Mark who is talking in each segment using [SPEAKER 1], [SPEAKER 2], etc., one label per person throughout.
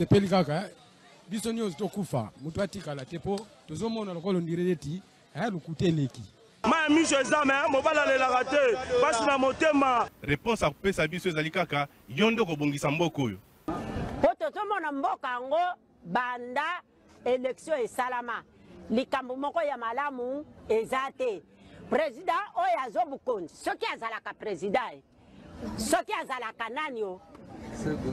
[SPEAKER 1] Tepeli kaka biso nyozo tokufa mutu atikala tepo tozomona lokolo ndireti lukuteleki
[SPEAKER 2] ma miso ezame mobala lelaka te pasi na motema
[SPEAKER 3] réponse akopesa biso ezali kaka yondo kobongisa mboka oyo
[SPEAKER 4] po tozomona mboka yango banda élection esalama likambo moko ya malamu eza te président oyo azobukonzi soki azalaka président soki azalaka nani o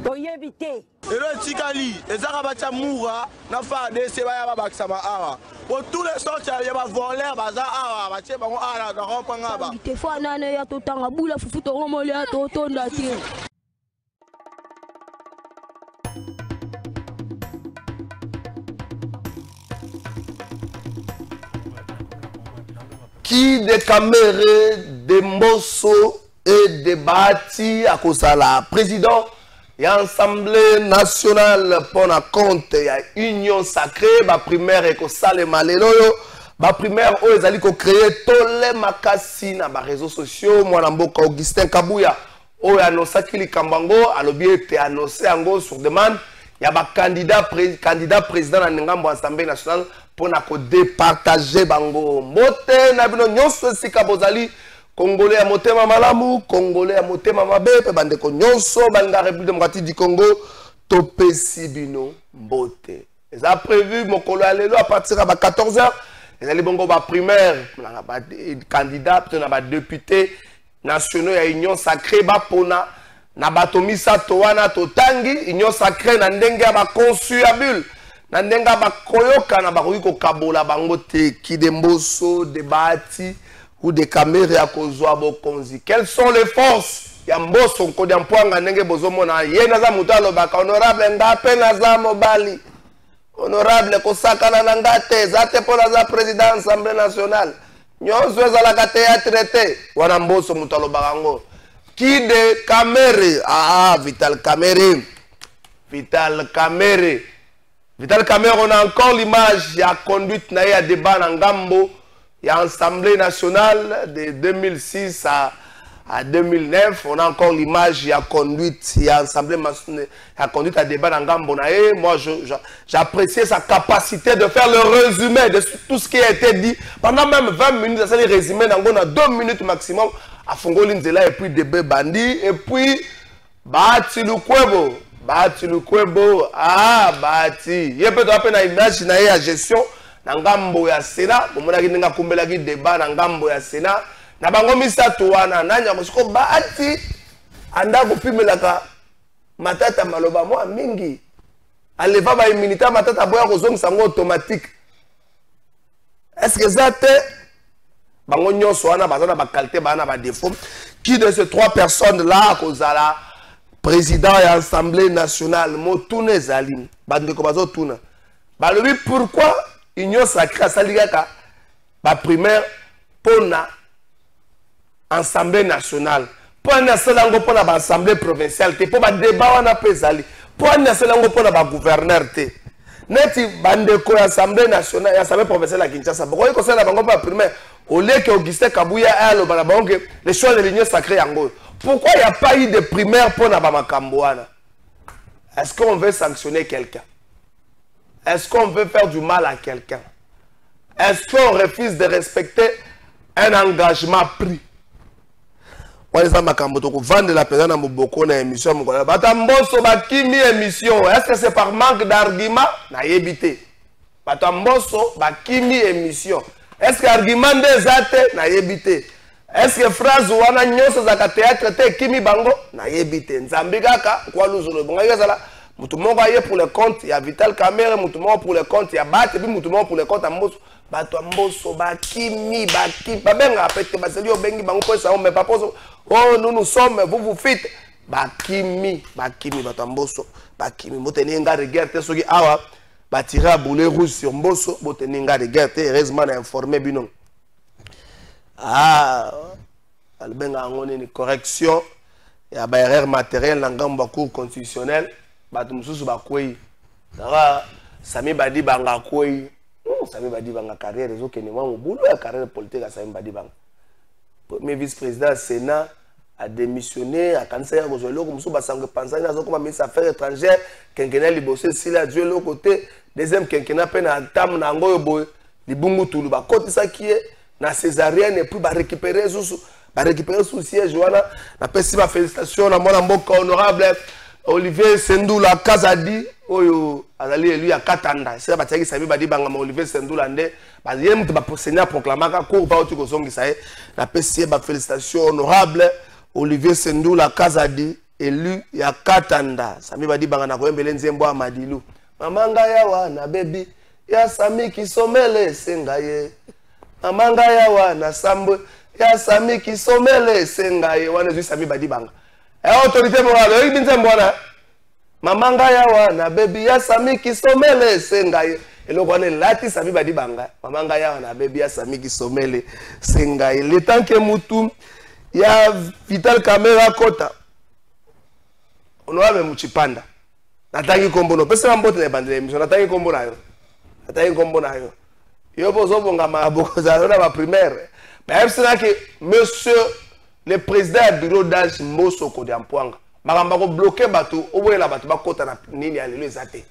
[SPEAKER 4] toyebi te
[SPEAKER 2] elo etikali ezaka batya mura na FARDC baya babakisama awa po tous les sortes ya bavoleur baza awa batie bango awa na rompanga ba
[SPEAKER 5] te fo nane ya totanga bula fufu tongomoli ya totonda te.
[SPEAKER 6] Qui de Kamere, de Mbosso et de Bati à cause de la président et Assemblée nationale pour la compte il y a union sacrée ba primaire et ko sale maleloyo ba primaire o ezali ko créer tole makasi na ba réseaux sociaux mwana mboka Augustin Kabuya o annonça qu'il kambango alobi ete annoncé ango sur demande il y a ba candidat président na ngambo Assemblée nationale pour na ko départager bango mote na bino nyonso sika bozali Congolais à motema malamu, Congolais à motema mabe, pe bande ko nyonso banga République démocratique du Congo, topesi bino mbote. Ils ont prévu mokolo alelo à partir de 14h, ils allaient bongo ba primaire, ba candidat, peut-être na ba député nationaux ya union sacrée ba pona na batomisa towana totangi union sacrée na ndenge ya ba consuabule. Na ndenge ba koyoka na ba ko kabola bango te Kide Mbosso de Bati ou des caméras à cause de quelles sont les forces Yambo son code d'empoigne nenge bozomona yenaza mutalo baka honorable ngape naza mobali honorable kosaka na ngate zate pona za président Assemblée nationale nyonso ezala ka théâtre wana mboso mutalo bakango qui de caméra Vital Kamerhe on a encore l'image ya conduite na ya débat na ngambo. Il y a l'Assemblée nationale de 2006 à 2009. On a encore l'image, il y a conduite, il y a l'Assemblée nationale, il y a conduite à débat dans Gambonae. Moi, j'appréciais sa capacité de faire le résumé de tout ce qui a été dit. Pendant même 20 minutes, ça le résumé dans 2 minutes maximum. À Fongolinzela et puis Debe Bandi. Et puis, Bati Lukwebo. Bati. Il y a peut-être une image, il y a gestion. Ngambo ya Sénat, bomona ki nga kumbela ki débat na ngambo ya Sénat, na bango misato wana nanya ko Bati anda ko pimelaka matata maloba mo mingi. Aleva ba immunité matata boya ko zongisa ngo automatique. Est-ce que ça te bango nyonso wana bazana ba qualité bana ba défaut qui de ces 3 personnes là kozala président et assemblée nationale motune zalim bande ko bazo tuna. Balobi pourquoi Union sacrée à Saligaka, la primaire pour l'Assemblée nationale. Pour l'Assemblée provinciale, pour le débat, pour le gouverneur. Neti bandeko l'Assemblée nationale, l'Assemblée provinciale à Kinshasa. Pourquoi il y a la primaire au lieu que Augustin Kabuya ait les choix de l'Union sacrée en gros. Pourquoi il n'y a pas eu de primaire pour Nabamakamboana? Est-ce qu'on veut sanctionner quelqu'un? Est-ce qu'on veut faire du mal à quelqu'un? Est-ce qu'on refuse de respecter un engagement pris? Est-ce que c'est par manque d'argument? Est-ce que l'argument des athées? Est-ce que phrase ou un théâtre kimi bango? Moutoumon pour le compte, il y a Vital Kamerhe, Moutoumon pour le compte, il y a Bat, et puis Moutoumon pour le compte à Mbosso. Bato Mbosso, Bakimi, Babenga, après que Baselio Bengi, Bango, ça, mais pas oh, nous sommes, vous faites. bakimi bato mboso bakimi moteni nga de guerre te soki awa ba tirer à boulet rouge sur mboso moteni nga de guerre te heureusement na informé bino albenga ngone ni correction ya ba erreur matérielle na ngambo cour constitutionnel bato mususu bakwei dara Sami Badi banga kwei Sami Badi banga carrière ezokende mwa mobulu ya carrière politique ya Sami Badi banga premier vice-président Sénat a démissionné à cancer ya kozwa eloko mususu basango panzani azokoma ministre affaires étrangères quinquennat liboso esili adjoint le côté deuxième quinquennat pe na tam na ngoyo boye libungu tulu bakotisaki ye na césarienne et puis récupérer sous siège wana na pesi ba félicitations na mwana mboka honorable Olivier Sendoula Kazadi oyo azali élu ya Katanda c'est ba tiaki Sami Badi banga Olivier Sendoula nde ba yem te ba seigneur proclamaka cour ba otu kozongisa ye na pesi ba félicitations honorable Olivier Sendoula Kazadi élu ya Katanda Sami Badi banga na koyembele nzembo ya Madilu mamanga yawa na baby ya Sami Kisomele sengaye mamanga yawa na sambo ya Sami Kisomele sengaye wana zu Sami Badi banga autorité morale oyi binzembo wana mamanga yawa na baby ya Sami Kisomele sengaye eloko wana lati Sami Badi banga mamanga yawa na baby ya Sami Kisomele sengaye le temps que mutu ya Vital Kamera Kota honorable Muchipanda natangi kombono pesa mbote na bandele émission natangi kombo na yo yo bozo bonga maboko za na ba primaire mais c'est là que monsieur le président du bureau d'âge Mboso Kodiampwanga makamba ko bloquer bato oboyela bato bakota na nini alelo ezate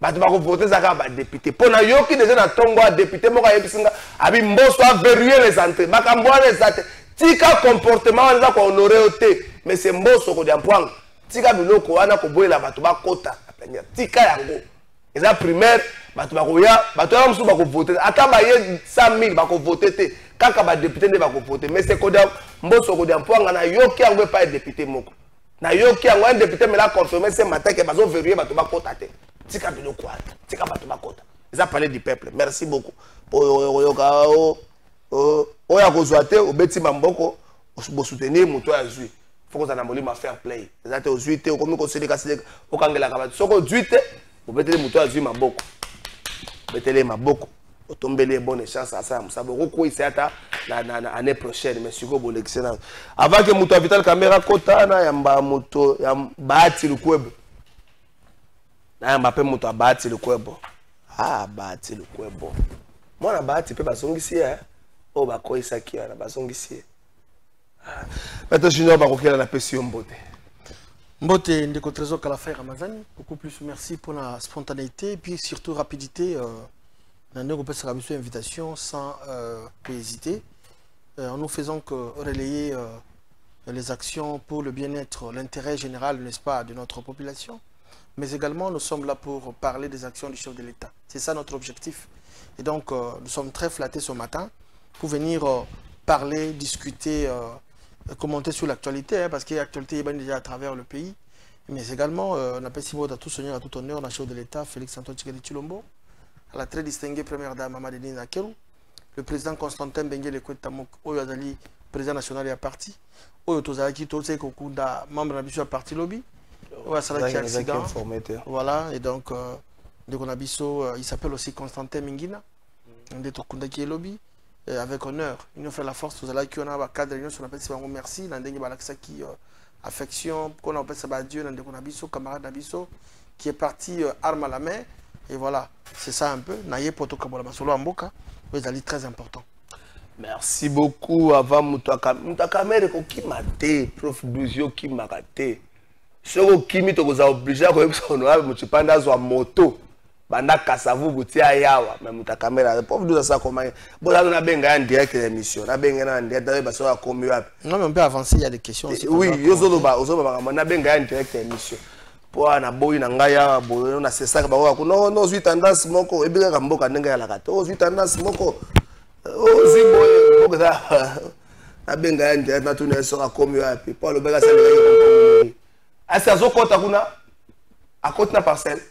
[SPEAKER 6] bato bako voter zaka ba député pona yoki déjà na tongo a député moko yebisinga abi Mboso a verrouiller les entrées makambo les ezate tika comportement wana ko honorer ote mais c'est Mboso Kodiampwanga tika biloko wana ko boyela bato bakota apenya tika yango eza primaire bato bakoya bato ya musu bako voter ata ba ye 100 000 bako voter te kaka ba député ne bako voter mais c'est Kodia Mboso Kodiampwanga na yoki yango pas député moko na yoki yango un député me la confirmer ce matin que bazo verrouiller bato bakota te tika biloko wana tika bato bakota eza parler du peuple merci beaucoup oyoka oya kozwa te obeti mamboko bo soutenir muto ya zui faut que ça na molima fair play eza te ozui te okomi ko seleka okangela ka bato soko ozui te obetele muto ya zui maboko betele maboko otombele bonne chance à ça musabo ko isata na année prochaine mais siko bo l'excellence avant que muto Vital Kamera Kota na yamba muto ya Bahati Lukwebo na yamba pe muto Bahati Lukwebo Bahati Lukwebo mwana Bahati pe basongisi o bakoisa kia na basongisi Maître Junior bakokela na pesi mbote
[SPEAKER 7] Mbote ndeko Trésor Kalafa Ramazani, beaucoup plus merci pour la spontanéité et puis surtout rapidité. Nous peut se une invitation sans hésiter. En nous faisant que relayer les actions pour le bien-être, l'intérêt général, n'est-ce pas, de notre population. Mais également, nous sommes là pour parler des actions du chef de l'État. C'est ça notre objectif. Et donc, nous sommes très flattés ce matin pour venir parler, discuter, commenter sur l'actualité, parce que l'actualité est déjà à travers le pays. Mais également, on appelle si à tout seigneur, à tout honneur, la chef de l'État, Félix Antoine Tshisekedi Tshilombo, à la très distinguée première dame Mama Denis Nakeru, le président Constantin Benguele Kwetamok, Oyazali, président national et à parti, Oyotozaki Tose Kokunda, membre de la parti lobby, Oyazalaki accident. Voilà, et donc, il s'appelle aussi Constantin Mingina, de Tokunda qui est lobby. Avec honneur, nous fait la force, vous allez qu'on a un cadre, on appelle ça merci, qui affection, qu'on appelle ça Dieu, on camarade Nabiso, qui est parti arme à la main, et voilà, c'est ça un peu. Naye poto kabola masolo amboka, vous allez très important.
[SPEAKER 6] Merci beaucoup. Avant Mutakamere qui m'a été, prof Duzio qui m'a raté. Ce qui m'a obligé à honorable Muchipanda soit moto. Banda kasavu butia yawa mais Mutakamera pauvre de ça comment bon là on a benga en direct l'émission na benga en direct ba so akomi wapi
[SPEAKER 7] non mais on peut avancer il y a des questions aussi
[SPEAKER 6] oui yozo ba na benga en direct l'émission po na boyi na ngaya boyi na c'est ça ba ko no zui tendance moko ebika ka mboka ndenga ya lakata o zui tendance moko o ziboye mboka za na benga en direct na tuna so akomi wapi po lo beka sala ko asa zo kota kuna akota na parcelle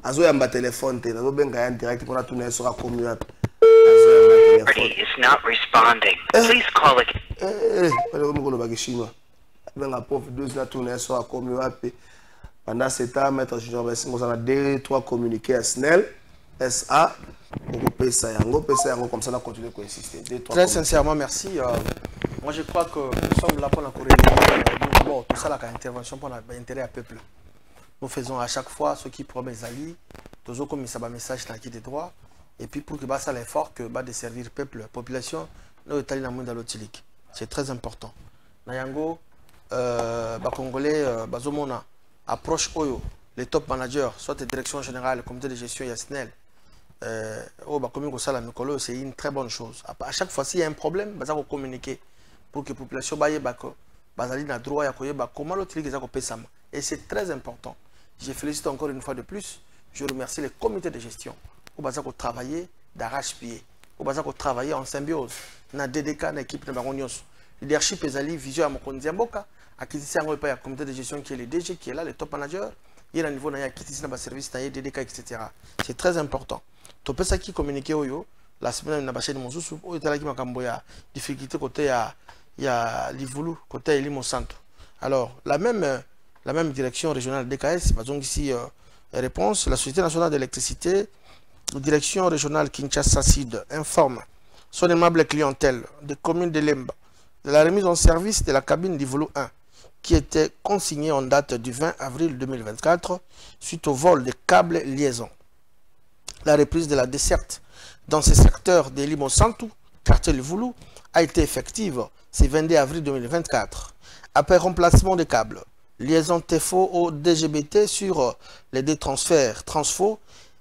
[SPEAKER 6] Azo yamba téléphone te nazo benga en direct pour tourner sur la commune.
[SPEAKER 8] Is not responding. Please call again.
[SPEAKER 6] Pale ko ngolo ba chinois. benga prof 2 na tourner sur comme wapi. Pendant ce temps, maître Junior Bessingo on a 2-3 communiqués à SNEL SA pour pesa yango comme ça on continue à insister.
[SPEAKER 7] Très sincèrement merci. Moi je crois que nous sommes là pour la Corée. Bon, tout ça là comme intervention pour l'intérêt à peuple. Nous faisons à chaque fois ce qui promet Zali, toujours comme ça un message dans qui des droits et puis pour que bah ça l'effort que bah de servir peuple, population, nous étalons dans le monde lotilik. C'est très important. Nayango bah congolais bah zomona approche oyo les top managers soit la direction générale, le comité de gestion Yasnel c'est une très bonne chose. À chaque fois s'il y a un problème, bah ça va communiquer pour que la population baille bazali na droit ya koyeba comment l'autre ligue ça et c'est très important. Je félicite encore une fois de plus. Je remercie les comités de gestion où baza ko travailler d'arrache-pied, où baza ko travailler en symbiose na DDK na équipe na baronios. Leadership ezali vision ya mokonzi mboka acquisition ngo pa ya comité de gestion qui est le DG qui est là, les top managers, il y a un niveau na acquisition na service na DDK etc. C'est très important. To pesa qui communiquer oyo la semaine na bachene mosusu o etala ki makambo ya difficulté côté ya Livulu côté Elimo Santo. Alors la même direction régionale DKS donc ici réponse la Société nationale d'électricité direction régionale Kinshasa Sud informe son aimable clientèle des communes de Lemba de la remise en service de la cabine Livulu 1 qui était consignée en date du 20 avril 2024 suite au vol des câbles liaison. La reprise de la desserte dans ce secteur de Limosantou, quartier Livulu, a été effective ce 22 avril 2024. Après remplacement des câbles, liaison TFO au DGBT sur les deux transferts, transfo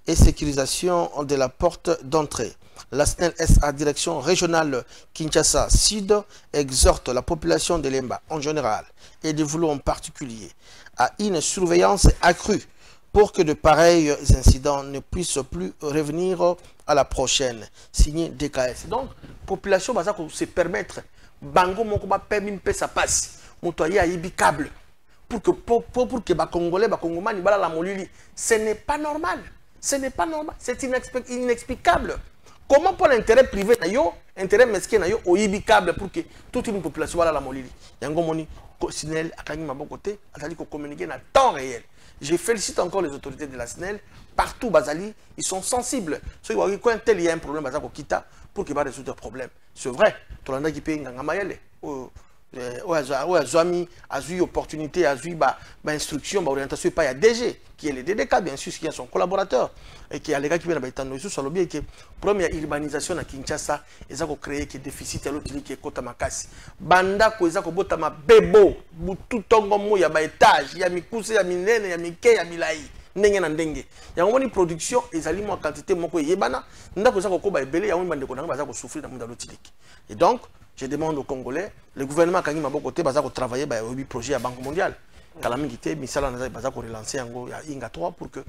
[SPEAKER 7] et sécurisation de la porte d'entrée. La SNEL SA direction régionale Kinshasa Sud exhorte la population de Lemba en général et de Livulu en particulier à une surveillance accrue pour que de pareils incidents ne puissent plus revenir à la prochaine. Signé DKS. Donc, population va se permettre, bango moko ba permis ça passe. Motoyer a câble pour que les Congolais, les Congomani bala la molili. Ce n'est pas normal. Ce n'est pas normal. C'est inexplicable. Comment pour l'intérêt privé nayo, intérêt mesquin nayo, au câble pour que toute une population bala la molili. Yango moni SNEL akangi mabo côté, atali ko communiquer dans temps réel. Je félicite encore les autorités de la SNEL. Partout, Bazali, ils sont sensibles. Quand il y a un problème, Bazako Kita, pour qu'il va résoudre le problème. C'est vrai. Tout le monde qui paye un mayele. Azami a eu opportunité, a eu instruction, orientation, pas il y a DG, qui est le DDK, bien sûr, qui est son collaborateur, et qui est les gars qui viennent à nous sur le biais que première urbanisation à Kinshasa, ils ont créé des déficits à l'autre qui est Kotamakasi. Banda, ils ont botama bebo, tout tongomo, il y a étage, il y a mikuse, il y a minene, il y a mike, il y a milai. Ndenge na ndenge. Il y a une production, ils aliment en quantité moko yebana, ndako za ko ba ebele, il y a une bande ko nanga ba za ko souffrir dans le tilik. Et donc, je demande aux Congolais, le gouvernement Kangi Mabokote va travailler sur le projet à la Banque mondiale. Kalamingité, Misala va relancer il y a 3 pour que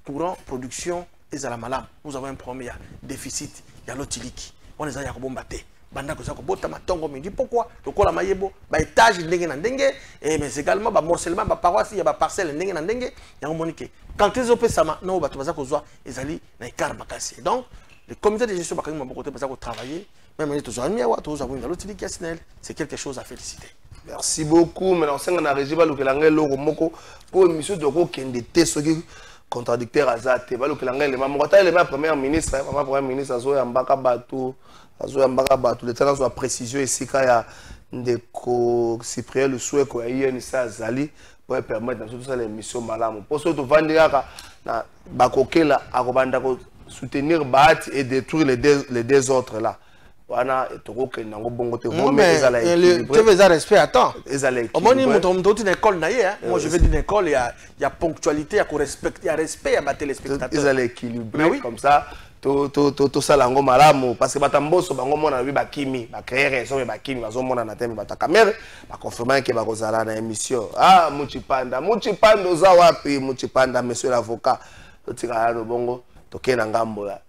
[SPEAKER 7] courant, production et la malam. Nous avons un problème, il y a déficit, il y a l'otilik. On les a combattu. Banda ko zako bota matongo mindi pourquoi le kola mayebo ba étage ndenge na ndenge et mais également ba morcellement ba paroisse il y a ba parcelle ndenge na ndenge ya monique quand ils opé sama no ba to bazako zwa ezali na ikar makasi. Donc le comité de gestion Bakangi Mabokote bazako travailler même les tous amis wa tous avons dans l'autre ligue SNEL, c'est quelque chose à féliciter.
[SPEAKER 6] Merci beaucoup. Maintenant on a régi ba lokelanga loko moko pour émission de ko kende te soki contradicteur azate ba lokelanga le mamota le premier ministre azo ya mbaka bato le temps de précision ici quand il y a des Cyprien le souhait qu'il y ait une Zali pour permettre dans toute l'émission malam. Pour ce que na bakokela akobanda ko soutenir Bahati et détruire les deux autres là. Wana etoko ke nango bongo te
[SPEAKER 7] non mais tu veux un respect attends. Au moins une école naie hein. Moi je vais d'une école il y a ponctualité, il y a respect, il y a respect à ma téléspectateur.
[SPEAKER 6] Ils allaient équilibrer comme ça. Tout ça lango malamu parce que batamboso bango mona bi bakimi ba créer raison bakimi bazo mona na teme batakamere ba confirmer que ba kozala na émission ah Muchipanda za wapi Muchipanda monsieur l'avocat totika no bongo tokena ngambo ya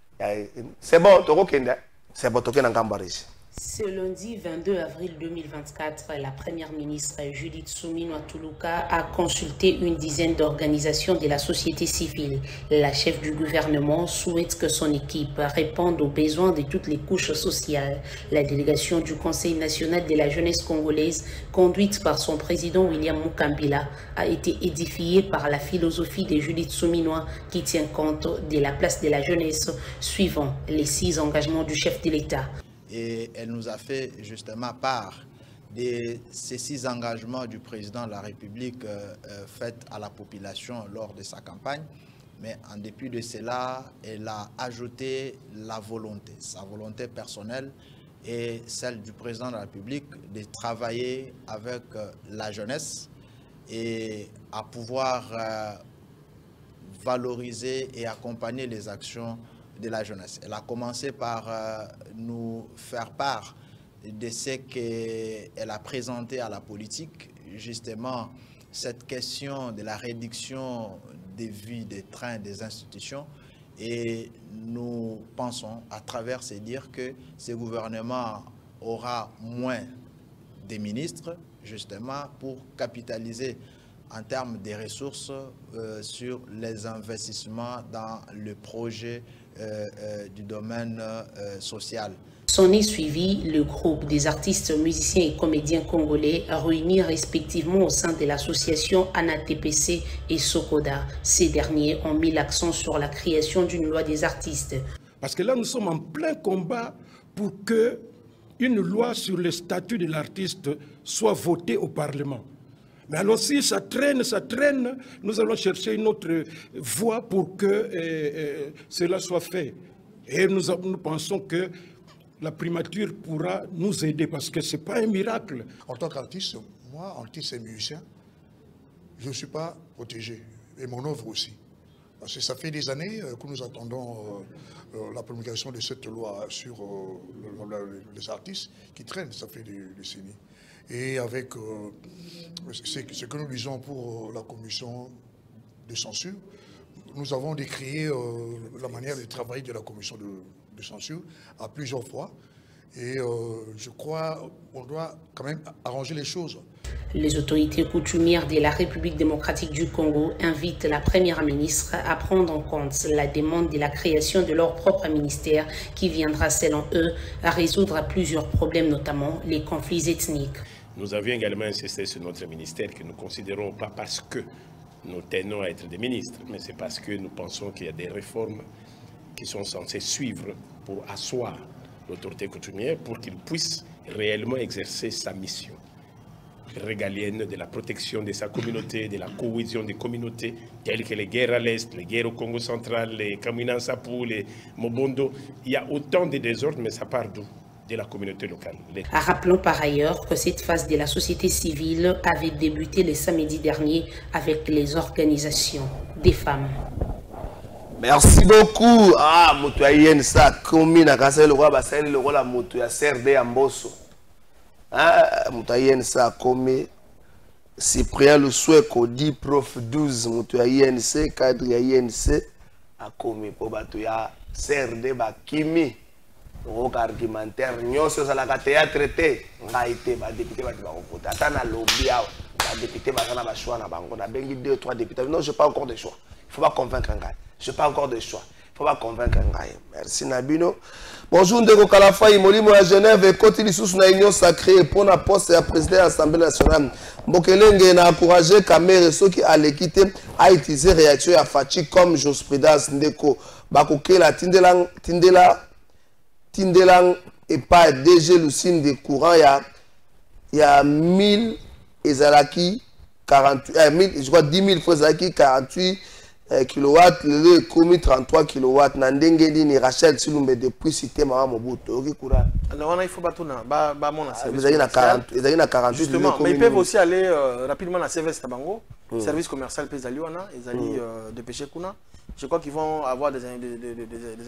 [SPEAKER 6] c'est bon tokokenda c'est bon tokena ngambo riche.
[SPEAKER 8] Ce lundi 22 avril 2024, la première ministre Judith Suminwa Tuluka a consulté une dizaine d'organisations de la société civile. La chef du gouvernement souhaite que son équipe réponde aux besoins de toutes les couches sociales. La délégation du Conseil national de la jeunesse congolaise, conduite par son président William Mukambila, a été édifiée par la philosophie de Judith Suminwa qui tient compte de la place de la jeunesse suivant les 6 engagements du chef de l'État.
[SPEAKER 9] Et elle nous a fait justement part de ces 6 engagements du président de la République faits à la population lors de sa campagne. Mais en dépit de cela, elle a ajouté la volonté, sa volonté personnelle et celle du président de la République de travailler avec la jeunesse et à pouvoir valoriser et accompagner les actions de la jeunesse. Elle a commencé par nous faire part de ce qu'elle a présenté à la politique, justement cette question de la réduction des vies, des trains, des institutions. Et nous pensons à travers ces dires que ce gouvernement aura moins de ministres, justement pour capitaliser en termes de ressources sur les investissements dans le projet du domaine social.
[SPEAKER 8] S'en est suivi le groupe des artistes, musiciens et comédiens congolais réunis respectivement au sein de l'association ANATPC et Sokoda. Ces derniers ont mis l'accent sur la création d'une loi des artistes.
[SPEAKER 10] Parce que là, nous sommes en plein combat pour que une loi sur le statut de l'artiste soit votée au Parlement. Mais alors si ça traîne, nous allons chercher une autre voie pour que cela soit fait. Et nous pensons que la primature pourra nous aider parce que ce n'est pas un miracle.
[SPEAKER 11] En tant qu'artiste, moi, artiste et musicien, je ne suis pas protégé. Et mon œuvre aussi. Parce que ça fait des années que nous attendons la promulgation de cette loi sur les artistes qui traînent, ça fait des décennies. Et avec ce que nous lisons pour la commission de censure, nous avons décrié la manière de travailler de la commission de censure à plusieurs fois. Et je crois qu'on doit quand même arranger les choses.
[SPEAKER 8] Les autorités coutumières de la République démocratique du Congo invitent la première ministre à prendre en compte la demande de la création de leur propre ministère qui viendra, selon eux, à résoudre plusieurs problèmes, notamment les conflits ethniques.
[SPEAKER 12] Nous avions également insisté sur notre ministère que nous ne considérons pas parce que nous tenons à être des ministres, mais c'est parce que nous pensons qu'il y a des réformes qui sont censées suivre pour asseoir l'autorité coutumière pour qu'il puisse réellement exercer sa mission régalienne de la protection de sa communauté, de la cohésion des communautés, telles que les guerres à l'Est, les guerres au Congo central, les Kamina Nsapu, les Mobondo. Il y a autant de désordres, mais ça part d'où? De la communauté locale.
[SPEAKER 8] Rappelons par ailleurs que cette phase de la société civile avait débuté le samedi dernier avec les organisations des femmes.
[SPEAKER 6] Merci beaucoup. Ah, Moutouayen, ça, comme na kasa le roi bassin le roi la Moutouya CRD Amboso. Ah, Moutouayen, ça, comme Cyprien le souhait qu'on dit prof 12 Moutouayen, c'est cadre INC a commis pour Batouya CRD Bakimi. Au argumentaire, nous sommes à la théâtre, on a été député, on a lobby, député, on a choix, on a 2 ou 3 députés. Non, je n'ai pas encore de choix. Il ne faut pas convaincre un gars. Je n'ai pas encore de choix. Il ne faut pas convaincre un gars. Merci Nabino. Bonjour, Ndeko Kalafa, Imolimo à Genève, et côté sous une union sacrée pour la poste à président de l'Assemblée nationale. Bokelenge a encouragé Kamere, ceux qui allaient quitter, à utiliser réaction à Fachi comme Jospredas Ndeko. Bakokela, Tindelang et pas DG Lucine de courant, il y a 1000 Ezalaki 48, je crois 10 000 fois Ezalaki 48 kW, le commis 33 kW, Nandengedi ni Rachel Silumbe depuis cité Maman Mobutu. Ok, courant.
[SPEAKER 7] Alors, il faut pas tout
[SPEAKER 6] Ils ont 48.
[SPEAKER 7] Justement, mais ils peuvent aussi aller rapidement à CVS Tabango, service commercial Pesaliwana, ils allaient dépêcher Kuna. Je crois qu'ils vont avoir des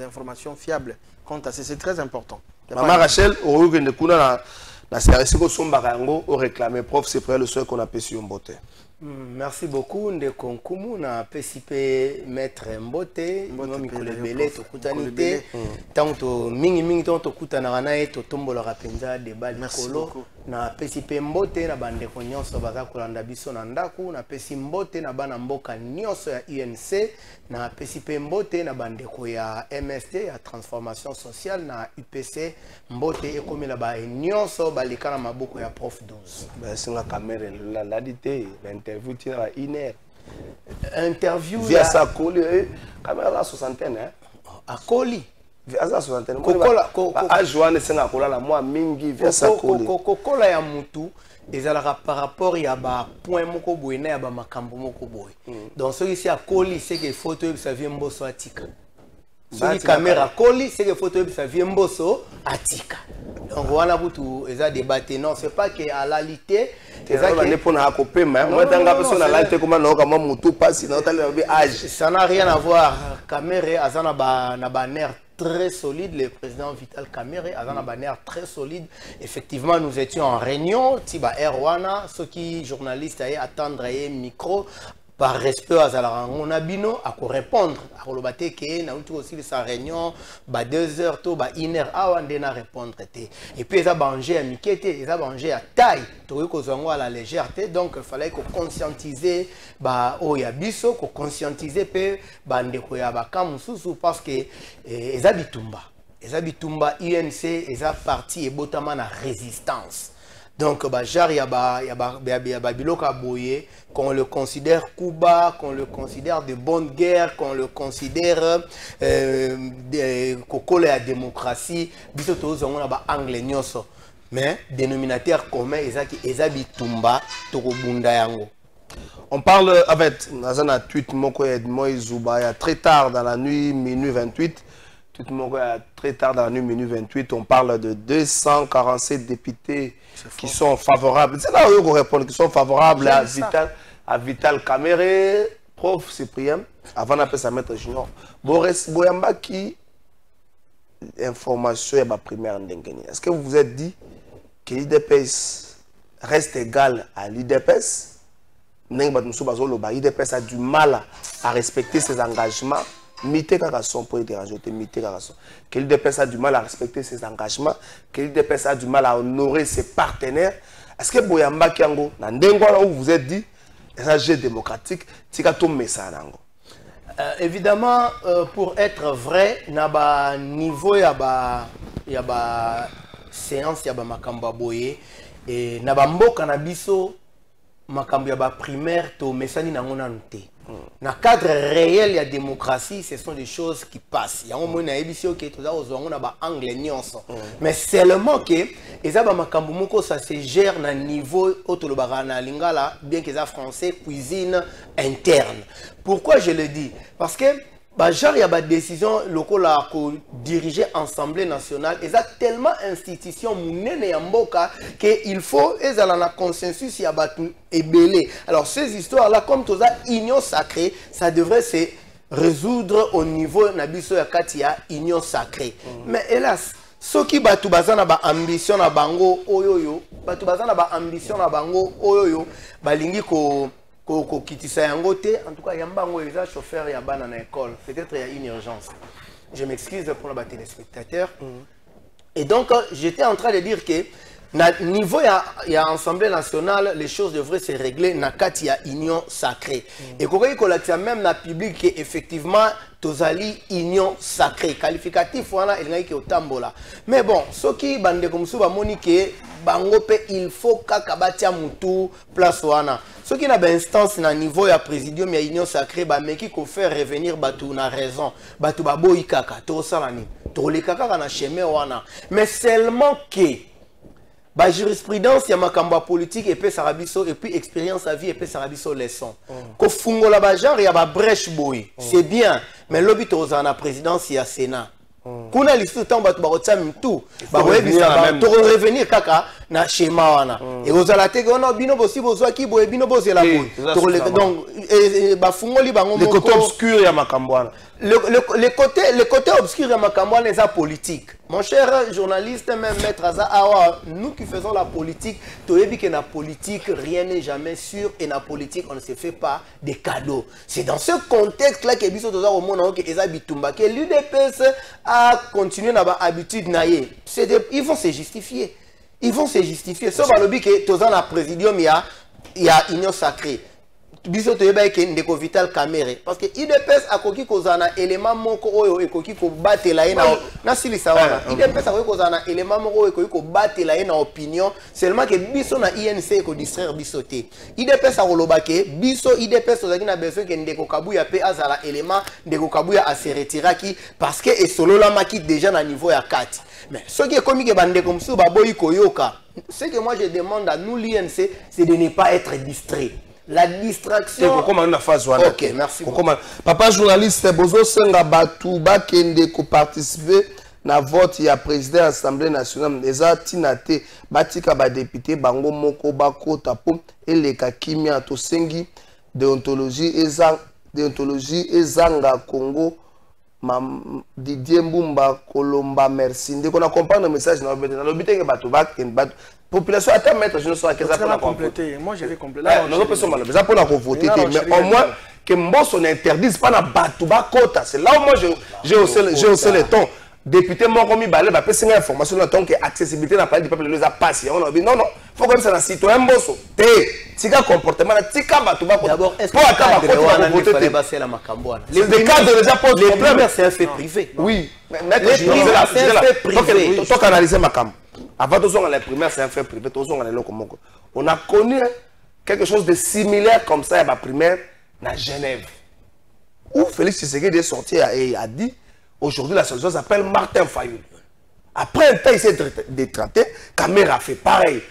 [SPEAKER 7] informations fiables quant à ça. C'est très important.
[SPEAKER 6] Maman Rachel, au Kuna, la service Sombarango, au réclamé prof, c'est près le seul qu'on a payé sur un beauté. Merci beaucoup ndeko Nkumu na PCP maître Mbote no mikolo belé to kutanité tant to mingi to kutana na to tombola rapenza de balikolo na PCP Mbote na bandeko nyonso baza kolanda biso na ndaku na PCP Mbote na bana mboka nyonso ya UNC na PCP Mbote na bandeko ya MST ya transformation sociale na UPC Mbote ekomela ba nyonso balikana maboko ya prof 12
[SPEAKER 13] ba singa kamera la dité interview tira une heure.
[SPEAKER 6] Interview
[SPEAKER 13] via sa Koli caméra la soixantaine hein
[SPEAKER 6] a Koli
[SPEAKER 13] via sa soixantaine a Joanne senga kola la moi mingi via sa Koli
[SPEAKER 6] kola ya mutu ezalaka par rapport ya ba point moko boye na ya ba makambo moko boye donc ce ici a Koli c'est que photo ça vient mboso atika ce caméra Koli c'est que photo ça vient mboso atika donc voilà butu eza débatté non c'est pas que à la réalité
[SPEAKER 13] ça
[SPEAKER 6] n'a rien à voir. Kamere azana ba banner très solide, le président Vital Kamere azana banner très solide. Effectivement, nous étions en réunion, Tiba Erwana, ceux qui journalistes allaient attendre un micro. Par respect à Zalarango Nabino, à répondre. À Rolobate Ke, na outu aussi sa réunion, 2 heures, 1 heure, à répondre. Et puis, ils ont mangé à Mikete, ils ont mangé à taille, à la légèreté. Donc, il fallait qu'on conscientise, Oyabiso, qu'on conscientise, Bandeko Yabaka Moussou, parce que, ils habitumba. Ils habitumba, INC, ils ont parti et botaman à résistance. Donc, qu'on le considère Cuba, qu'on le considère de bonne guerre, qu'on le considère Kokole à démocratie, mais dénominateur commun, Ezabitumba, Torobunda Yango.
[SPEAKER 13] On parle avec Nazana tweet Mokoed Moïzouba, très tard dans la nuit, minuit 28. Très tard dans la nuit, minuit 28, on parle de 247 députés qui sont favorables. C'est là où on répond, qui sont favorables à Vital Kamere, prof Cyprien, avant d'appeler sa maître junior. Boris Boyamba qui information est ma première ndengeni. Est-ce que vous vous êtes dit que l'IDPS reste égal à l'IDPS? L'IDPS a du mal à respecter ses engagements. Mité Karason pour être rajouté, Mité Karason. Que l'IDPS a du mal à respecter ses engagements, que l'IDPS a du mal à honorer ses partenaires. Est-ce que Boyamba Kiango, où vous êtes dit, c'est un jeu démocratique, c'est un message.
[SPEAKER 6] Évidemment, pour être vrai, naba niveau yaba séance yaba makamba boye et naba mboka na biso makambo yaba primaire to mesani na ngona nte. Dans le cadre réel de la démocratie, ce sont des choses qui passent. Il y a un moment où on a anglais mais seulement que ça se gère à un niveau bien que ça français cuisine interne. Pourquoi je le dis? Parce que il y a des décisions locales pour diriger l'Assemblée nationale. Il y a tellement d'institutions qu'il faut un consensus y a ébélé. Alors ces histoires-là, comme tout ça, union sacrée, ça devrait se résoudre au niveau Nabiso Yakatia, union sacrée. Mais hélas, ceux qui ont ambition na bango oyoyo, ambition na bango oyoyo, balingi ko en tout cas, il y a un chauffeur et un école. Peut-être il y a une urgence. Je m'excuse pour les téléspectateurs. Et donc, j'étais en train de dire que, au niveau de l'Assemblée nationale, les choses devraient se régler dans il y a union sacrée. Et quand on a même dans le public qu'effectivement, tozali union sacrée. Qualificatif, il y a au tambola. Mais bon, ceux qui bandent comme ça, il faut qu'Akabatia Moutou place wana. Ceux qui n'ont instance na niveau ya présidium ya union sacrée, mais qui peut faire revenir Batou na raison. Batou babo ikaka, to salani, to le kaka na chemin wana. Mais seulement que ba jurisprudence ya makamba politique et puis sarabiso et puis expérience à vie et puis sarabiso leçon. Ko fungo la ba genre ya ba brèche boy. C'est bien, mais l'obito aux na présidence ya Sénat. Kuna listu temps batu barotsa mtu ba revenir kaka na schéma wana et aux alate ono bino bosi bozwa ki boye bino bozela boye donc ba fungoli bango
[SPEAKER 13] le côté obscur ya makambo wana
[SPEAKER 6] le côté obscur ya makambo wana eza politique Mon cher journaliste, même maître Aza, nous qui faisons la politique, tu as vu que dans la politique, rien n'est jamais sûr et dans la politique, on ne se fait pas des cadeaux. C'est dans ce contexte-là que l'UDPS a continué dans l'habitude. Ils vont se justifier. Ils vont se justifier. Sauf que tu as dans la présidium, il y a union sacrée. Biso to yeba ke ndeko Vital Kamerhe parce que IDPS akoki kozana élément moko oyo ekoki ko batela na silisa wana IDPS akoki kozana élément moko oyo ekoki ko batela na opinion seulement que biso na INC eko distraire biso te IDPS akoloba ke biso IDPS ozaki na besoin ke ndeko Kabuya pe azala élément ndeko Kabuya a se retiraki parce que esolola maki déjà na niveau ya 4 mais ce qui est comme que bandeko msu baboyi koyoka ce que moi je demande à nous l'INC c'est de ne pas être distrait. La distraction.
[SPEAKER 13] Ok, merci. Papa journaliste, Bozo Senga Batou Bakende ko participer na vote ya président de l'Assemblée nationale. Eza tinate batika ba député bango moko bakota po eleka kimia to sengi déontologie ezanga Congo Didier Mbumba Kolomba merci. Ndeko na comprendre le message na lobité ke bato bakende bato population attend mettre je ne sais pas
[SPEAKER 7] compléter. Moi j'ai complété.
[SPEAKER 13] Non, personne malade. Ça pour la voter mais au moins que Mbosso n'interdise pas na Batouba quota. C'est là où moi j'ai haussé le ton. Député mon commis balé va passer une information dans tant que accessibilité n'a pas du peuple les a passé. On a dit non, faut comme ça na citoyen Mbosso. Tika comportement tika Batouba quota.
[SPEAKER 6] D'abord est-ce que il fallait passer la Makambouana.
[SPEAKER 13] Les cadres déjà posent problème.
[SPEAKER 6] C'est un fait privé.
[SPEAKER 13] Oui. Mais c'est un fait privé. Donc analyser Makam. Avant de les primaires, c'est un fait privé. On a connu quelque chose de similaire comme ça à la primaire à Genève. Où Félix Tshisekedi est sorti et a dit aujourd'hui la solution s'appelle Martin Fayulu. Après un temps, il s'est détraté. Kamera a fait pareil.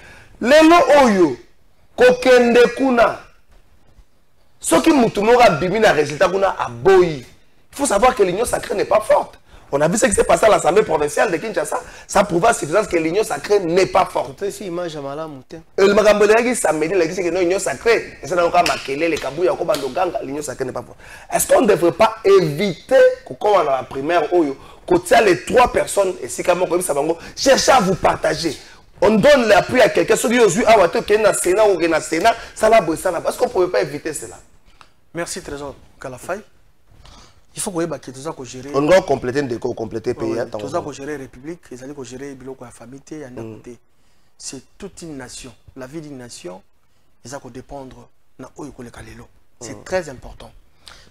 [SPEAKER 13] Lelo Oyo, Kokende Kuna. Ce qui m'a bimi na résultat kuna a boyi. Il faut savoir que l'union sacrée n'est pas forte. On a vu ce qui s'est passé à l'Assemblée provinciale de Kinshasa. Ça prouve à suffisance que l'union sacrée n'est pas forte.
[SPEAKER 6] Si image à Malam,
[SPEAKER 13] le Magambolegi, ça me dit que l'union sacrée, et ça n'a pas marqué les Kabouya, l'union sacrée n'est pas forte. Est-ce qu'on ne devrait pas éviter, comme on a la primaire, qu'on tient les 3 personnes, et si comme ça va chercher à vous partager. On donne l'appui à quelqu'un, ceux qui ont vu à Wato, qui est dans le Sénat ou qui est dans le Sénat, ça va bosser. Est-ce qu'on ne pouvait pas éviter cela?
[SPEAKER 7] Merci Trésor Kalafay. Il faut que tout ça gérer.
[SPEAKER 13] On doit compléter des compléter pays.
[SPEAKER 7] Tout ça que gérer République, ils allaient gérer biloko la famille, c'est toute une nation. La vie d'une nation, ils ont dépendre na oyoko le kalelo. C'est très important.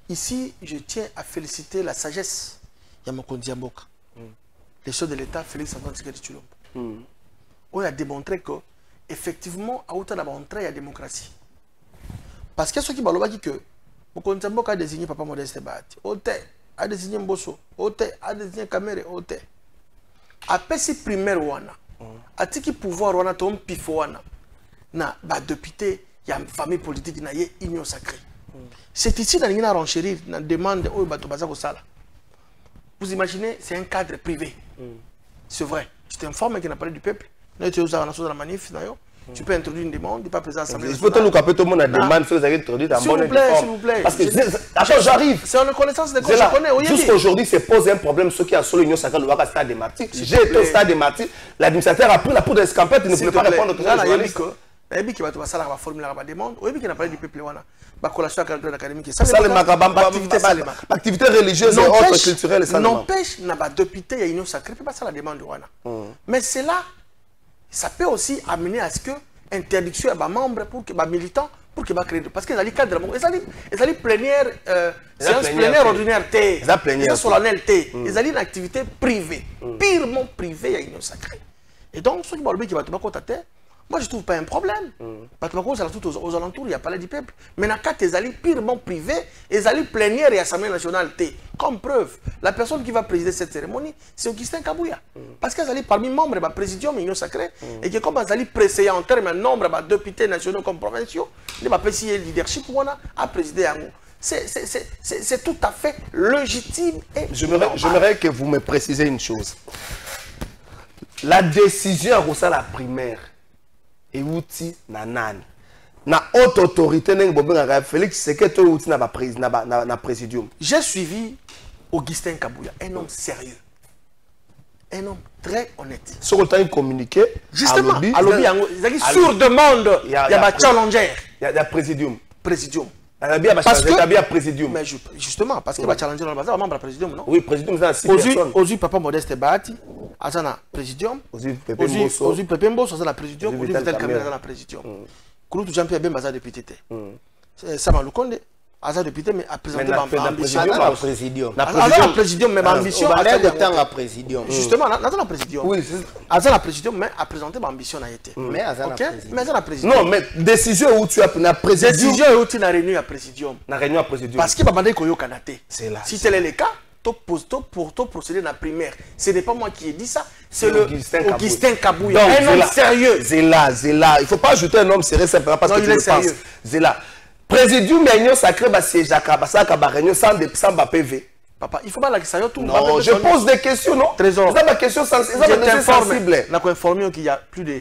[SPEAKER 7] Ici, je tiens à féliciter la sagesse Yamakondi Mboka. Les chefs de l'État, Félix Antoine Tshisekedi Tshilombo. On a démontré que effectivement, à autant d'abandonner, il y a démocratie. Parce que ce qui m'a dit que Mokonzi Mboka a désigné Papa Modeste Bahati, Ote a désigné Mbosso, Ote a désigné Kamerhe, Ote. Après si primaire wana, a tiki pouvoir wana tom pifo wana, na ba député, il y a une famille politique na yé union sacrée. C'est ici dans la renchérir, dans la demande au bateau bazako sala. Vous imaginez, c'est un cadre privé. C'est vrai. Je t'informe qu'il n'a pas parlé du peuple. Tu peux introduire une demande, tu peux présenter l'Assemblée.
[SPEAKER 13] Il faut que tout le monde demande, s'il
[SPEAKER 7] vous plaît.
[SPEAKER 13] Parce que j'arrive.
[SPEAKER 7] C'est en connaissance de cause, je connais.
[SPEAKER 13] Jusqu'aujourd'hui, se pose un problème, ceux qui ont sur l'Union sacrée, le stade des martyrs. J'ai été au stade des martyrs, l'administrateur a pris la poudre d'escampette, il ne pouvait pas répondre aux journalistes.
[SPEAKER 7] Il y a une formule de demande, il y a parlé du peuple.
[SPEAKER 13] L'activité religieuse et autres culturelle.
[SPEAKER 7] N'empêche, il y a député, il y a une sacrée, il pas la demande. Mais c'est là, ça peut aussi amener à ce que interdiction à membres pour que militants pour que créer parce que les cadres ils allaient plénière séance plénière ordinaire T solennelle T ils allaient une activité privée purement privée il y a une sacrée et donc ceux qui vont qui va te contacter. Moi, je ne trouve pas un problème. Parce que aux alentours, il y a palais du peuple. Mais dans le cas des alliés purement privés, les alliés plénières et Assemblée nationale T. Comme preuve, la personne qui va présider cette cérémonie, c'est Augustin Kabouya. Parce qu'ils allaient parmi membres de la présidium de l'Union sacrée, et que comme ils allaient présayer en termes de nombre de députés nationaux comme provinciaux, ils vont préciser le leadership à présider à nous. C'est tout à fait légitime et
[SPEAKER 13] j'aimerais que vous me précisez une chose. La décision à la primaire, et outil na nani na haute autorité Félix Tshisekedi outil na présidium.
[SPEAKER 7] J'ai suivi Augustin Kabouya, un homme sérieux, un homme très honnête.
[SPEAKER 13] Ce qu'on a communiqué,
[SPEAKER 7] justement, à lobby, il sur demande, il y a un challenger.
[SPEAKER 13] Il y a présidium.
[SPEAKER 7] Présidium.
[SPEAKER 13] Parce que il y a présidium.
[SPEAKER 7] Mais justement, parce que le challenger, on va membre du présidium, non?
[SPEAKER 13] Oui, présidium, c'est 6 personnes.
[SPEAKER 7] Aujourd'hui, papa Modeste Bahati, Azana présidium. Aujourd'hui, Pepe Mbosso, Azana présidium. Aujourd'hui, Vital Kamel, Azana présidium. Kouloutou Jean-Pierre Bemba, Azana député. Sama Lukonde, Azana député, mais a présenté ma ambition.
[SPEAKER 6] Azana présidium.
[SPEAKER 7] Azana présidium, mais ma ambition.
[SPEAKER 6] On va de temps à présidium.
[SPEAKER 7] Justement, Azana présidium.
[SPEAKER 13] Oui,
[SPEAKER 7] Azana présidium, mais a présenté ma ambition.
[SPEAKER 6] Mais
[SPEAKER 7] Azana présidium.
[SPEAKER 13] Non, mais décision où tu as pris la présidium.
[SPEAKER 7] Décision où tu as réuni à présidium. Parce que Babandé Koyo Kanate.
[SPEAKER 13] C'est là.
[SPEAKER 7] Si tel est le cas, pour procéder dans la primaire. Ce n'est pas moi qui ai dit ça, c'est le Augustin Kabouya. Un homme sérieux.
[SPEAKER 13] Zéla. Il ne faut pas ajouter un homme sérieux simplement parce que tu le penses. Zéla. Présidium, réunion sacrée, c'est Jacques réunion sans PV.
[SPEAKER 7] Papa, il ne faut pas la question.
[SPEAKER 13] Non, je pose des questions, non?
[SPEAKER 7] Trésor.
[SPEAKER 13] C'est ma question sensible.
[SPEAKER 7] Je t'ai informé qu'il y a plus de,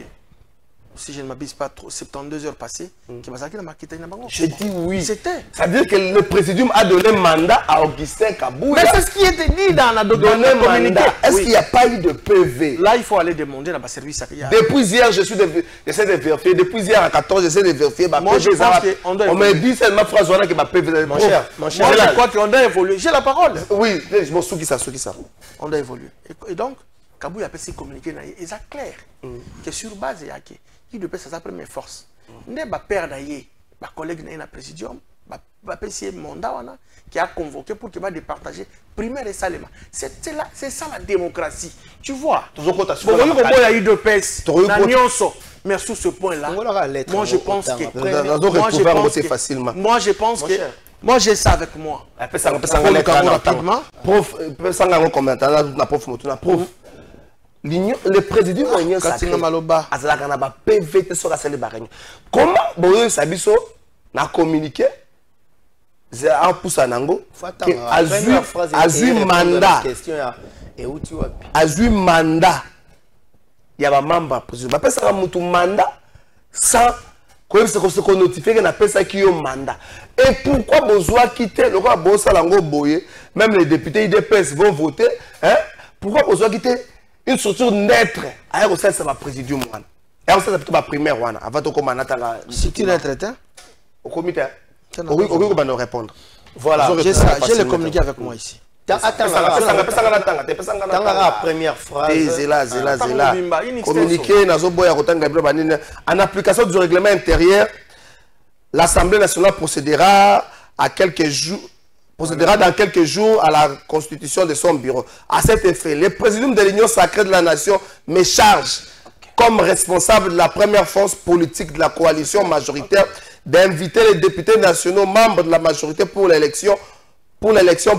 [SPEAKER 7] si je ne m'abuse pas trop, 72 heures passées,
[SPEAKER 13] je dis oui.
[SPEAKER 7] C'était.
[SPEAKER 13] C'est-à-dire que le présidium a donné mandat à Augustin Kabouya.
[SPEAKER 7] Mais c'est ce qui était dit dans la communiqué.
[SPEAKER 13] Est-ce qu'il n'y a pas eu de PV?
[SPEAKER 7] Là, il faut aller demander dans le service.
[SPEAKER 13] Depuis hier, j'essaie de vérifier. Depuis hier à 14, j'essaie de vérifier.
[SPEAKER 7] Moi, je pense qu'on doit évoluer.
[SPEAKER 13] On m'a dit seulement phrase qui m'a PV.
[SPEAKER 7] Mon cher, moi, je crois qu'on doit évoluer. J'ai la parole.
[SPEAKER 13] Oui, je m'en souviens ça.
[SPEAKER 7] On doit évoluer. Et donc, Kabouya a pu communiquer. Et c'est clair que sur base, il doit faire sa première force. Il n'y a pas peur d'ailleurs. Ma collègue dans le présidium, c'est mandat qui a convoqué pour qu'il va départager primaire et salement. C'est ça la démocratie. Tu vois, il y a eu de pèse. Mais sur ce point-là, moi je pense que moi je pense que moi j'ai ça avec moi.
[SPEAKER 13] Rapidement. Prof, le président de l'Union sacrée a PVT sur la scène de Barigny. Comment Boyo Sabiso n'a communiqué a poussé Nango a eu mandat. Il y a un membre président. Après ça, il y a un mandat sans qu'on notifie qu'il y a un mandat. Et pourquoi besoin quitter le roi Bossa Lango Boye, même les députés IDPS vont voter, pourquoi besoin quitter une structure neutre à ça c'est ma présidium et ça c'est plutôt ma primaire avant de commencer
[SPEAKER 7] si tu l'as traité
[SPEAKER 13] au comité oui on va nous répondre
[SPEAKER 7] voilà j'ai ça j'ai le communiqué avec moi ici
[SPEAKER 6] attends la première phrase
[SPEAKER 13] zéla communiqué nazo boya kotanga bilo banine en application du règlement intérieur l'Assemblée nationale procédera dans quelques jours à la constitution de son bureau. À cet effet, le président de l'Union sacrée de la nation me charge, comme responsable de la première force politique de la coalition majoritaire, d'inviter les députés nationaux membres de la majorité pour l'élection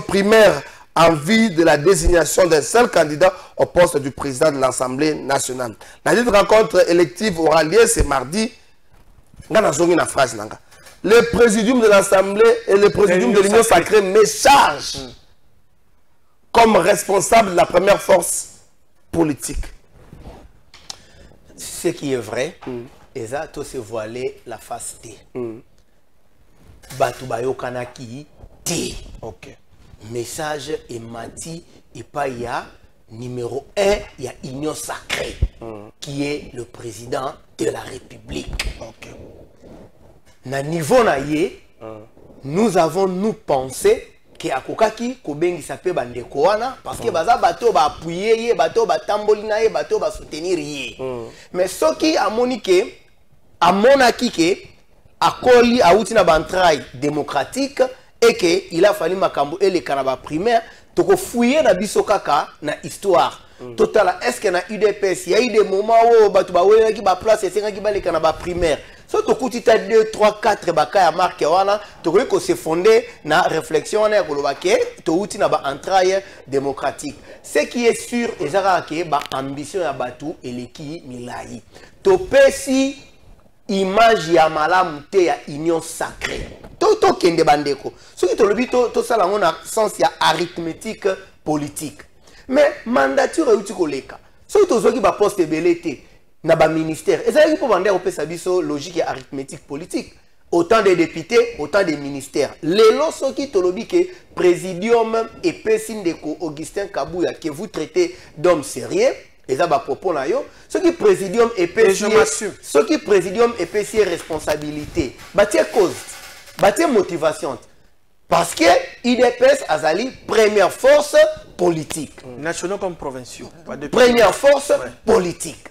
[SPEAKER 13] primaire en vue de la désignation d'un seul candidat au poste du président de l'Assemblée nationale. La dite rencontre élective aura lieu ce mardi. Le présidium de l'Assemblée et le présidium de l'Union sacrée me chargent comme responsable de la première force politique.
[SPEAKER 6] Ce qui est vrai, et ça, tout se voiler la face T. Batubayo Kanaki T.
[SPEAKER 13] Ok.
[SPEAKER 6] Message et Mati et pas il y a numéro 1, il y a Union sacrée, qui est le président de la République.
[SPEAKER 13] Ok.
[SPEAKER 6] Na niveau na ye, nous avons pensé que akokaki kobengi sape bandeko wana parce que baza bato ba appuyer ye, bato ba tamboli na ye, bato ba soutenir ye. Mais soki amonike amonaki ke akoli auti na bantraille démocratique et que il a fallu makambo et les kanaba primaire toko fouiller na biso kaka na histoire. Total, est-ce qu'il y a UDPS? Il y a eu des moments où batu ba wele ki ba place et senga ki ba les kanaba primaire. So to kuti ta 2 3 4 baka ya marque wana to ko se fonder na réflexion na ko lobake to uti na ba entraille démocratique. Ce qui est sûr ezaka ke ba ambition ya batu eleki milai. To pesi image ya malamu te ya union sacrée. To kende bandeko. Ce qui to lobi to sala ngona sens ya arithmétique politique. Mais mandature euti koleka. So to zoki ba poste belete na ba ministère. Et ça il faut vendre au pesa biso logique et arithmétique politique. autant de députés, autant de ministères. Les lots qui tolobi que présidium et Pesindeko Augustin Kabouya que vous traitez d'homme sérieux, et ça va propos là yo. Ce qui présidium et responsabilité, bâtir cause, bâtir motivation. Parce que IDPS Azali, première force politique.
[SPEAKER 7] Nationaux comme provinciaux.
[SPEAKER 6] Première force politique.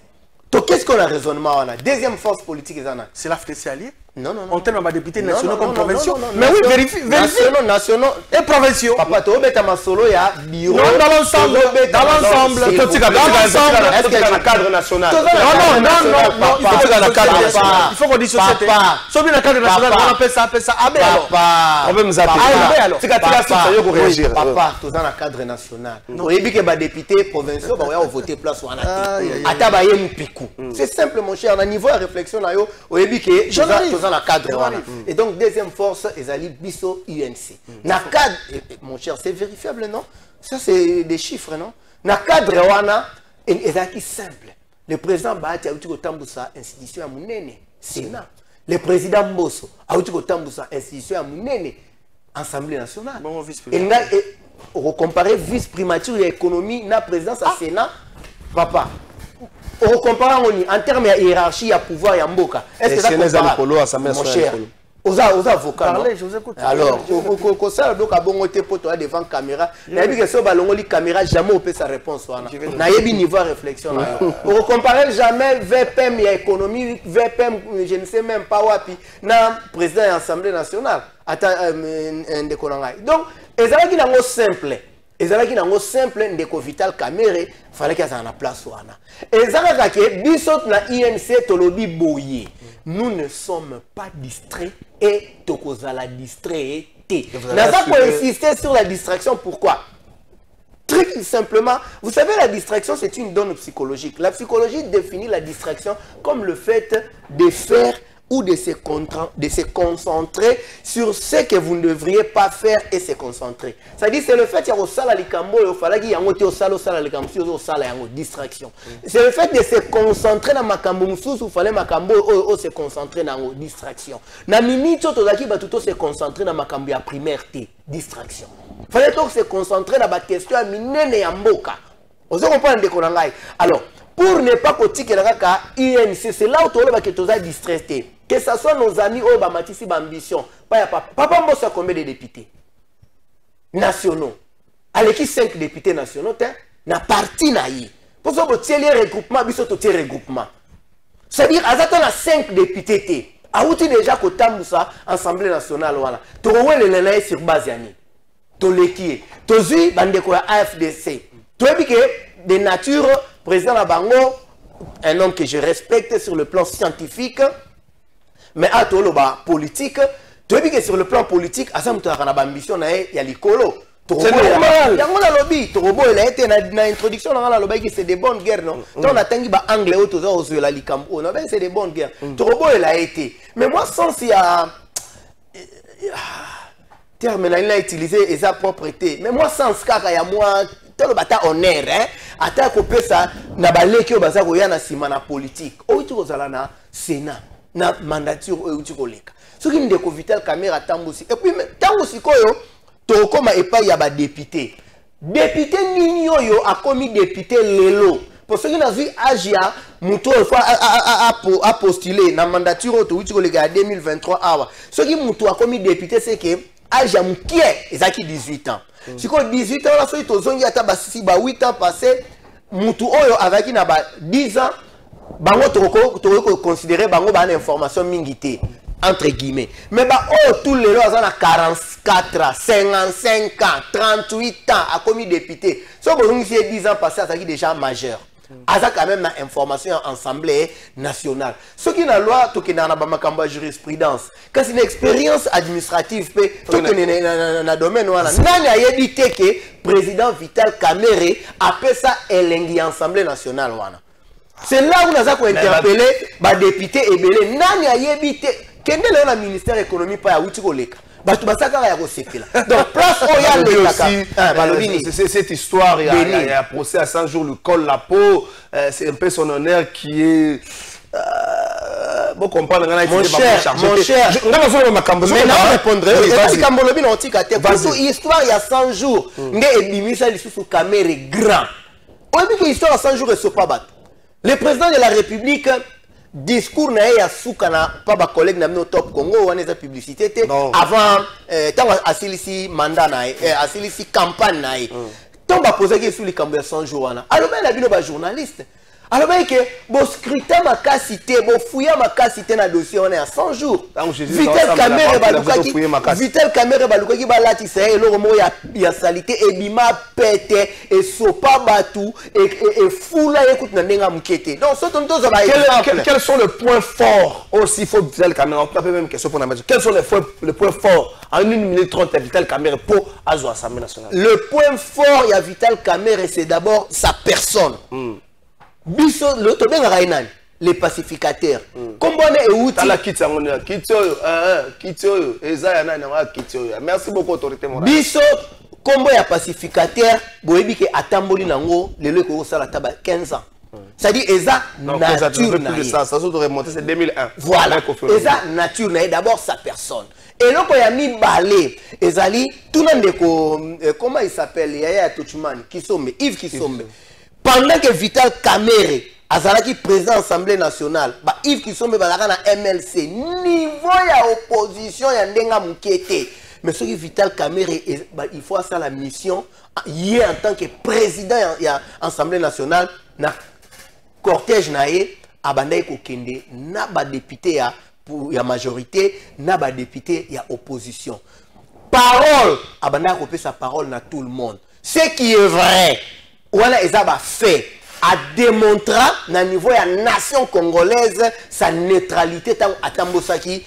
[SPEAKER 6] Donc qu'est-ce qu'on a raisonnement on a? Deuxième force politique, c'est
[SPEAKER 7] la FTC alliée?
[SPEAKER 6] Non, non, non.
[SPEAKER 7] On terme à députés nationaux comme provinciaux.
[SPEAKER 6] Mais oui, vérifie. Nationaux
[SPEAKER 7] et provinciaux.
[SPEAKER 6] Papa, tu as ma solo, il y a bureau.
[SPEAKER 7] Non, dans l'ensemble. Dans l'ensemble.
[SPEAKER 6] Est-ce qu'il y a un cadre national?
[SPEAKER 7] Non. Il faut qu'on dise société. Sauf bien le cadre national, on appelle ça AB alors.
[SPEAKER 6] Papa, tu as un cadre national. Oui, bien que les députés provinciaux vont voter place. C'est simple, mon cher. On a niveau de réflexion. Oui, bien que dans la cadre. Et donc, deuxième force, Ezali Bisso UNC. Na cadre, mon cher, c'est vérifiable, non? Ça, c'est des chiffres, non? Na cadre, Ezali simple. Le président Bahati a eu Tambusa, institution à Mounene, Sénat. Le président Mbosso a eu Tambusa, institution à Mounene, Assemblée nationale. On compare vice-primature et économie, na présidence à Sénat, papa. On compare en termes de hiérarchie, à pouvoir et à Mboka. Est-ce que ça comparable? Mon cher, aux avocats.
[SPEAKER 7] Parlez, je vous écoute.
[SPEAKER 6] Alors, au ça, donc à bon côté pour toi devant caméra. n'a que ça balongoli caméra jamais on peut sa réponse. N'a eu niveau réflexion. On compare jamais VPM et économie, VPM, je ne sais même pas wapi, na président de l'Assemblée nationale. Donc, ezala qui n'a simple. Ezala qui n'a simple ndeko Vital Kamerhe fallait qu'il y ait la place wana. Ezala que bisot na INC tolobi boye. Nous ne sommes pas distraits et tokozala distrait. Naza pour insister sur la distraction, pourquoi? Très simplement, vous savez, la distraction c'est une donne psychologique. La psychologie définit la distraction comme le fait de faire ou de se concentrer sur ce que vous ne devriez pas faire et se concentrer. C'est-à-dire c'est le fait qu'il y a au sala likambo et au fallait qu'il y a au sala likambo au sala y a distraction. C'est le fait de se concentrer dans makambo mususu ou fallait makambo ou se concentrer dans distraction. Na minito tozaki ba tuto se concentrer dans makambo ya primaire té distraction. Fallait donc se concentrer dans ba question ya minene ya mboka. Vous comprenez de konangai. Alors pour ne pas que la INC, c'est là où tu as distrait. Que ce soit nos amis ou Bamatisi Bambition. Papa Mbossa combien de députés nationaux? Avec qui 5 députés nationaux, na parti naï. Pour ça, tu as les regroupements, tu as les regroupements. C'est-à-dire, à a 5 députés. A outi déjà que Tamboussa, Assemblée nationale, voilà. Tu as les sur base yani. Tu les qui tu as vu Bandeko AFDC. Tu as vu que de nature, président Labango, un homme que je respecte sur le plan scientifique, mais à Toloba politique, tu as vu que sur le plan politique, à ça, tu as une ambition, il y a l'icolo. C'est normal. Il y a un lobby. Torobo, il a été dans l'introduction, dans le lobby, c'est des bonnes guerres, non? On a tangi ba anglais, c'est des bonnes guerres. Torobo, il a été. Mais moi, sans il y a. Terme, il a utilisé sa propreté. Mais moi, sans ce cas, il y a moi. Le bata honneur hein ata ko pesa na baleki o baza ko yana sima na politique o uti ko zala na Sénat na mandature o uti ko leka soki ndeko Vital Kamerhe tambusi et puis tambusi koyo to koma epa ya ba député nini yo a commis député lelo pour ceux qui n'a vu Agia muto a postulé na mandature to uti ko leka 2023 awa soki muto a commis député c'est que Agia mukie ezaki 18 ans. Si vous 18 ans, là, vous avez 8 ans passés, Moutou Oyo avec 10 ans, vous avez considéré une information mingité, entre guillemets. Mais tous les lois, ont 44 ans, 55 ans, 38 ans, à commis député. Si vous avez 10 ans passés, vous déjà majeur. Il y a quand même une information en assemblée nationale. Ce qui est la loi, c'est une jurisprudence. Quand c'est une expérience administrative, tout est dans le domaine. Il a évité que le président Vital Kamerhe appelle ça l'Assemblée Assemblée nationale. C'est là où nous avons interpellé les députés et les gens. Il a évité que le ministère de l'économie pas à Outikoleka. Donc, place
[SPEAKER 13] c'est cette histoire, il y a un procès à 100 jours, le col la peau, c'est un peu son honneur qui est Vous comprenez,
[SPEAKER 6] mon cher, mais non, répondre. Histoire il y a 100 jours, sous caméra grand. On dit que l'histoire à 100 jours est pas battre. Le président de la République, discours n'a ya soukana pas ba collègue na au top Congo on est publicité avant tant asilisi mandat na asilisi campagne na tant ba poser que sur les campagnes 100 jours là. Alors ben la bino ba journaliste. Alors ben que bon scrutin ma cité bon fouiller ma cité na dossier on est à 100 jours. Vitel caméra balukaki Vitel caméra balukaki balati c'est le mot ya salité et bima pété et sopa batu et foula écoute na ndenga mukete. Donc ce ton dos
[SPEAKER 13] quels sont les points forts aussi faut Vitel caméra on peut même question pour la mettre. Quels sont les points forts en 1 minute 30 Vitel caméra pour Azo Assemblée nationale?
[SPEAKER 6] Le point fort il y a Vitel caméra c'est d'abord sa personne. Biso le tobenga rainan les pacificateurs combone et outil
[SPEAKER 13] la kitio eza na na kitio merci beaucoup autorité morale
[SPEAKER 6] biso combo ya pacificateur boyebi ke atamboli nango lelo ko sala taba 15 ans ça dit eza nature
[SPEAKER 13] na ça ça doit remonter c'est 2001
[SPEAKER 6] voilà eza nature na d'abord sa personne et loko ya mi balé ezali tout le monde comment il s'appelle Yaya Touchman Kisombe Yves Kisombe. Pendant que Vital Kamerhe azalaki président de l'Assemblée nationale, Yves Kisombe bazalaka na MLC, niveau ya opposition ya ndenga mukete. Mais ce qui Vital Kamerhe, il faut ça la mission, hier en tant que président de l'Assemblée nationale, na cortège naé, abandai kokende, na ba député ya majorité, na ba député ya opposition. Parole, abandai kopé sa parole na tout le monde. Ce qui est vrai. Voilà, ils ont fait à démontrer à niveau de la nation congolaise sa neutralité à Tambosaki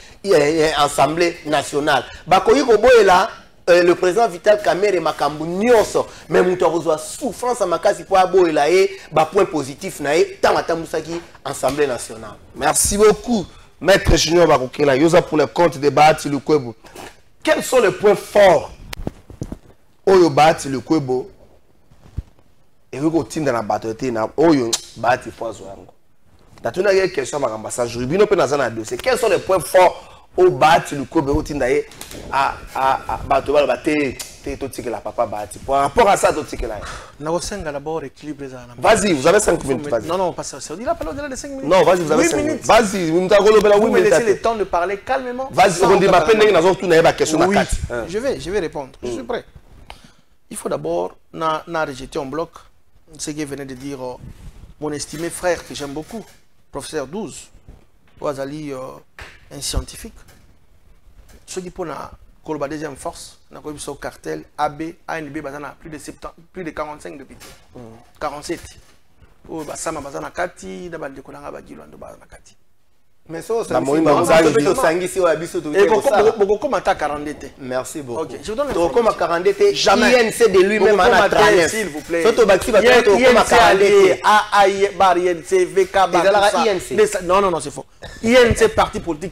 [SPEAKER 6] Assemblée nationale. Le président Vital Kamerhe Makambu Nyonso, même si on a souffrance à Makasi pour aboyela point positif tant à Tambosaki Assemblée nationale.
[SPEAKER 13] Merci beaucoup, Maître Junior Bakokela. Yosa pour le compte de Bahati Lukwebo. Quels sont les points forts au Bahati Lukwebo? Et vous continuez dans la bataille, na oyo bati foazo yango. Tatuna une question à l'ambassade Juribino pe nazana dossier. Quels sont les points forts au bati le kobe otinda ye à bato ba baté to tikela papa bati. Par rapport à ça to tikela.
[SPEAKER 7] Na osenga d'abord équilibre ça.
[SPEAKER 13] Vas-y, vous avez 5 minutes vas-y.
[SPEAKER 7] Non pas ça. On dit là pas au-delà de 5 minutes.
[SPEAKER 13] Non, vas-y, vous avez 5 minutes. Vas-y, vous m'tagolo bela 8 minutes.
[SPEAKER 7] Vous me laissez le temps de parler calmement.
[SPEAKER 13] Vas-y, on dit ma peine nazo tout na ba question na 4.
[SPEAKER 7] Je vais répondre. Je suis prêt. Il faut d'abord na rejeter en bloc ce que venait de dire mon estimé frère que j'aime beaucoup, professeur 12, Ouazali, un scientifique. Ce qui pour la deuxième force, on a cartel AB, ANB, plus de 45 députés. 47. Sama Bazana Kati, Dabal de Kolanga Bagilo, Kati.
[SPEAKER 6] Mais ça, c'est merci beaucoup.
[SPEAKER 7] Je vous donne
[SPEAKER 6] le 40 jamais. INC de lui-même à 39.
[SPEAKER 7] S'il vous plaît. Non, c'est faux. INC parti politique.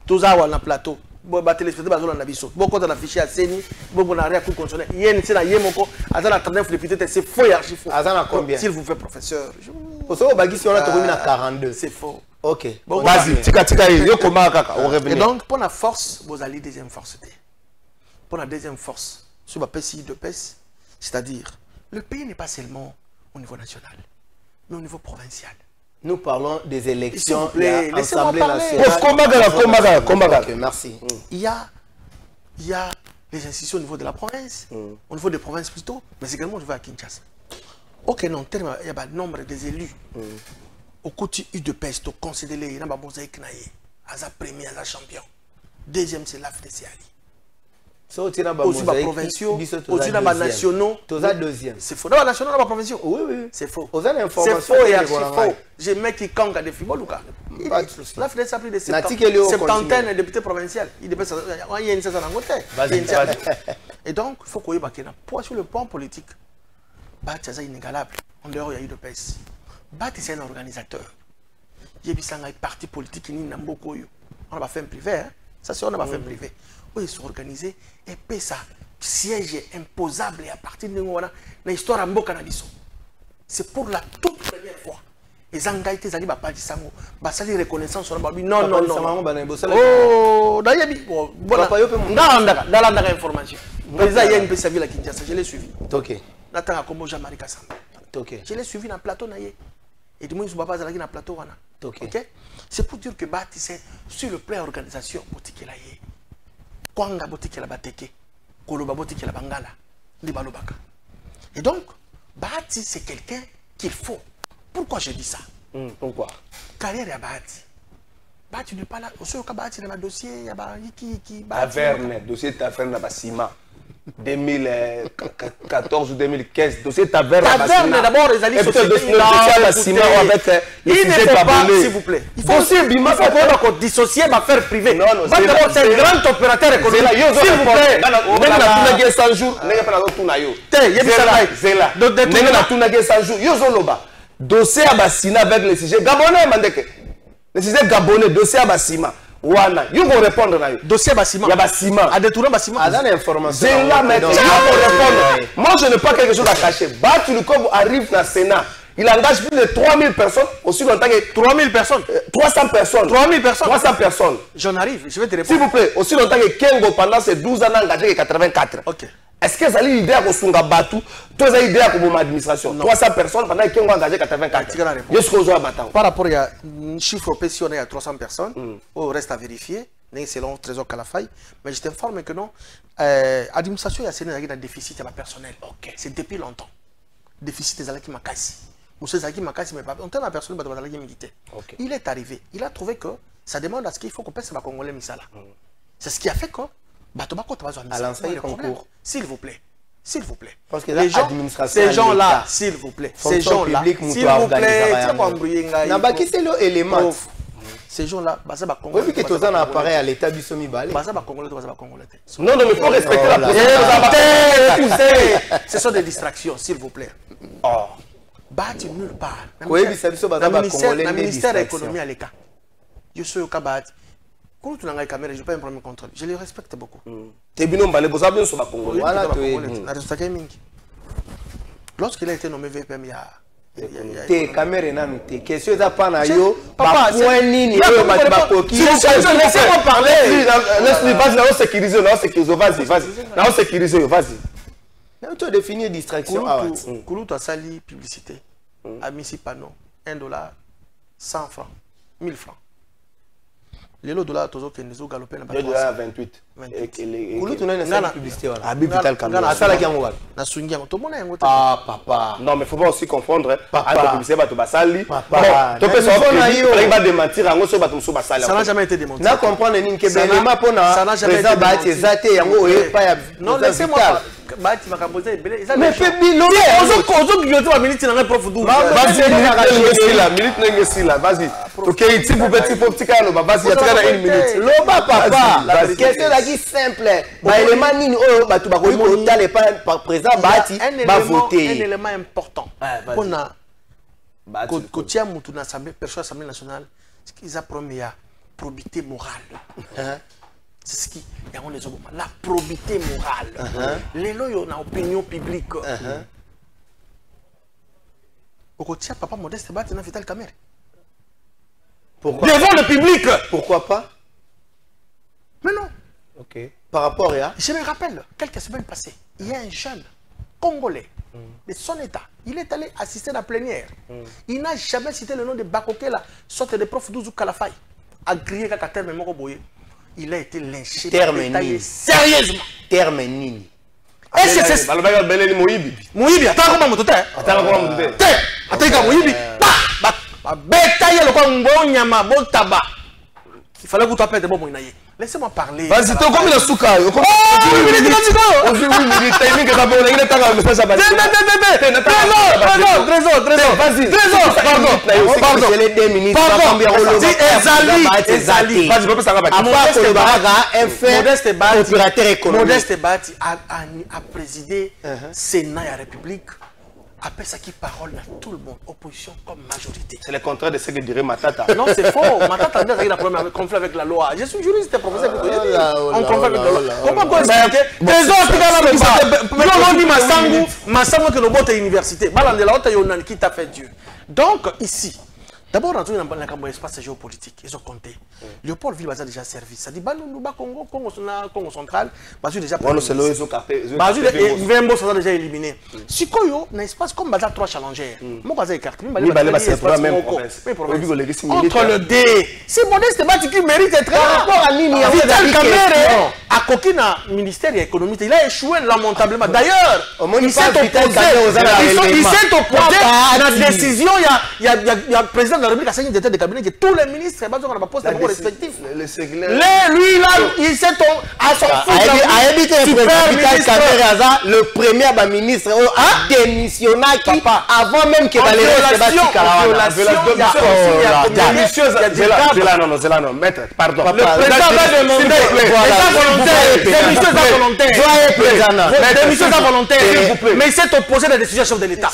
[SPEAKER 7] Tous à la plateau. Beaucoup de l'affiché à Seni, beaucoup de la Cour constitutionnelle. INC na Yemoko, Azana 39 députés, c'est faux et archi faux.
[SPEAKER 6] Azana combien?
[SPEAKER 7] S'il vous plaît, professeur.
[SPEAKER 6] Pour ça, on a trouvé 42.
[SPEAKER 7] C'est faux.
[SPEAKER 6] Ok.
[SPEAKER 13] Bon, vas-y, tika, on revient.
[SPEAKER 7] Et donc, pour la force, vous allez deuxième force. Pour la deuxième force, sur la PCI de PES, c'est-à-dire, le pays n'est pas seulement au niveau national, mais au niveau provincial.
[SPEAKER 6] Nous parlons des élections
[SPEAKER 7] de l'Assemblée
[SPEAKER 6] nationale. Combat. Merci.
[SPEAKER 7] Il y a les institutions au niveau de la province, au niveau des provinces plutôt, mais également au niveau de Kinshasa. Ok, non, il y a un nombre des élus. Au côté UDPS, tu considères les mosaïque naïe, Aza premier, Aza champion. Deuxième, c'est l'AFDC Ali. Aussi, les provinciaux, aussi les nationaux.
[SPEAKER 6] Deuxième.
[SPEAKER 7] C'est faux. Non, les nationaux, les provinciaux.
[SPEAKER 6] Oui.
[SPEAKER 7] C'est faux.
[SPEAKER 6] C'est
[SPEAKER 7] faux et archi faux. J'ai mec qui compte à des fibos, Lucas. L'AFDC a plus de 70 de députés provinciaux. Il y a une saison en côté. Et donc, il faut qu'on y ait un poids sur le plan politique. C'est inégalable. En dehors, il y a UDPS. Bati c'est un organisateur. Il y a un parti politique qui n'a pas on n'a pas fait un privé. Ça c'est on n'a pas fait un privé. Ils sont organisés et puis ça siège imposable à partir de l'histoire en Boka. C'est pour la toute première fois. Les engaïtés, ils allaient pas dire ça. Bah, ça, les reconnaissance sur la non, non, non. Oh, d'ailleurs, voilà. Dans la information. Président, il y a une PSV à Kinshasa, je l'ai suivi.
[SPEAKER 13] Ok.
[SPEAKER 7] Nathan comme Jean-Marie Kassamba.
[SPEAKER 13] Ok.
[SPEAKER 7] Je l'ai suivi dans le plateau. Et du moins, je ne suis pas dans le plateau.
[SPEAKER 13] Ok.
[SPEAKER 7] C'est pour dire que Bahati, c'est sur le plan organisation, boutique là. Kwanga boutique la bateke. Koloba boutique la bangala. Libalobaka. Et donc, Bahati, c'est quelqu'un qu'il faut. Pourquoi je dis ça?
[SPEAKER 13] Pourquoi?
[SPEAKER 7] Carrière à Bahati. Bahati n'est pas là. Au cas Bahati dans le dossier, il y a qui.
[SPEAKER 13] Taverne, dossier Taverne à Bassima. 2014 ou 2015, dossier Taverne à Bassima.
[SPEAKER 7] Taverne d'abord, les alliés
[SPEAKER 13] dossier à Bassima avec les sujets pas,
[SPEAKER 7] s'il vous plaît. Il faut aussi dissocier ma affaire privée. Non, non, c'est un grand opérateur économique. S'il vous plaît.
[SPEAKER 13] Dossier à Bassina avec les sujets gabonais, Mandeke. Les sujets gabonais, dossier à Bassima. Wana, ils vont répondre là.
[SPEAKER 7] Dossier Bassima.
[SPEAKER 13] Il y a Bassima.
[SPEAKER 7] À détourner Bassima.
[SPEAKER 13] À donner information. C'est là, mais ils vont répondre. Moi, je n'ai pas quelque chose à cacher. Bahati Lukobo arrive dans le Sénat. Il engage plus de 3000 personnes, aussi longtemps que
[SPEAKER 7] 3000 personnes.
[SPEAKER 13] 300 personnes.
[SPEAKER 7] 3000 personnes.
[SPEAKER 13] 300 personnes.
[SPEAKER 7] J'en arrive, je vais te répondre.
[SPEAKER 13] S'il vous plaît, aussi longtemps que Kengo, pendant ces 12 ans, a engagé 84.
[SPEAKER 7] Ok.
[SPEAKER 13] Est-ce que ça a l'idée à Kosunga Batu, toi, ça a l'idée à mon administration? 300 personnes pendant que Kengo a engagé 84. Je suis au Batan.
[SPEAKER 7] Par rapport à un chiffre précis, on est à 300 personnes. On reste à vérifier, selon Trésor Kalafay. Mais je t'informe que non, l'administration a un déficit personnel. C'est depuis longtemps. Déficit des Zalaki Makassi. Monsieur Zalaki Makassi, mais pas. On tient la personne de Zalaki militaire. Il est arrivé. Il a trouvé que ça demande à ce qu'il faut qu'on passe à Congolais Misala. C'est ce qui a fait que. À lancer le concours. S'il vous plaît. S'il vous plaît.
[SPEAKER 13] Parce que
[SPEAKER 7] les gens, ces gens-là, s'il vous plaît. Ces gens-là, s'il vous plaît. Ces gens-là,
[SPEAKER 13] oui, que tu as un appareil à l'état du semi-balé.
[SPEAKER 7] Non,
[SPEAKER 13] non, mais il faut respecter la
[SPEAKER 7] procédure. Ce sont des distractions, s'il vous plaît. Oh. Bahati nulle part. Le ministère de l'économie à l'état. Je suis au cas Bahati. Quand tu as une caméra, je n'ai pas un problème contre lui. Je les respecte beaucoup. Lorsqu'il a été nommé VPM, il y a...
[SPEAKER 13] Tes caméras, tes questions, pas na yo.
[SPEAKER 7] Papa,
[SPEAKER 13] laissez-moi parler. Laisse-moi sécuriser, vas-y. Mais tu as défini distraction.
[SPEAKER 7] Koulou, tu as sali publicité. A mis panneau, $1, 100 francs, 1000 francs. Les lots de dollars, toujours que nous galopé na
[SPEAKER 13] $28.
[SPEAKER 7] Koulou, tu as une publicité.
[SPEAKER 13] Vital Caméra. Ah, papa. Non, mais il ne faut pas aussi confondre. Papa. Ça
[SPEAKER 7] n'a jamais été démenti.
[SPEAKER 13] Ça n'a jamais été démenti.
[SPEAKER 7] Non, laissez-moi. Mais fais bilo.
[SPEAKER 13] Vas-y. Ok, si vous faites petit calme, vas-y, il y a une minute. Loba, papa. La question est simple.
[SPEAKER 7] Un élément important. On a l'Assemblée nationale, ce qu'ils ont promis, la probité morale. C'est ce qui la probité morale. Les lois ont une opinion publique. Au tient papa Modeste Bahati dans Vital Caméra.
[SPEAKER 13] Pourquoi?
[SPEAKER 7] Devant le public.
[SPEAKER 13] Pourquoi pas?
[SPEAKER 7] Mais non.
[SPEAKER 13] Ok. Par rapport à...
[SPEAKER 7] Je me rappelle, quelques semaines passées, il y a un jeune Congolais de son état. Il est allé assister à la plénière. Il n'a jamais cité le nom de Bakoke, la sorte de prof Douzou Kalafay. A grillé Kakater Memoko Boye. Il a été lynché. Sérieusement.
[SPEAKER 13] Terme nini.
[SPEAKER 7] Est-ce que c'est... Moïbi, attends comment mon toté. Attends Moïbi. Bétaillé le Congo, Nyama, Botaba. Il fallait que tu appelles de bon moïnaïe. Laissez-moi parler.
[SPEAKER 13] Vas-y, tu as combien de souka?
[SPEAKER 7] Oh, Modeste Bahati a présidé Sénat et la République. Après ça qui parole à tout le monde, opposition comme majorité.
[SPEAKER 13] C'est le contraire de ce que dirait Matata.
[SPEAKER 7] Non, c'est faux. Matata a eu un conflit avec la loi. Je suis juriste et professeur. On conflit avec la loi. Comment on peut expliquer? Trésor, on dit Massango que le bot est université. Balandela, qui t'a fait Dieu. Donc, ici, D'abord, dans un espace géopolitique, ils ont compté. Léopold Ville a déjà servi. Ça dit, Congo, Congo central, déjà déjà éliminé. Si Koyo, un espace comme Bazar 3 challengers, moi, j'ai écarté. Entre le D, c'est Modeste Bati qui mérite d'être là. Vital Kamere, à Kokina, ministère de l'économie, il a échoué lamentablement. D'ailleurs, il s'est opposé à la décision. Il y a le président de la République a signé des têtes de cabinet que tous les ministres ont un poste respectif. Lui, là, il s'est à son
[SPEAKER 6] le premier ministre a démissionné avant même que Valérie non, maître, pardon. Le président va demander démission volontaire, mais il s'est opposé à la décision du chef de l'État.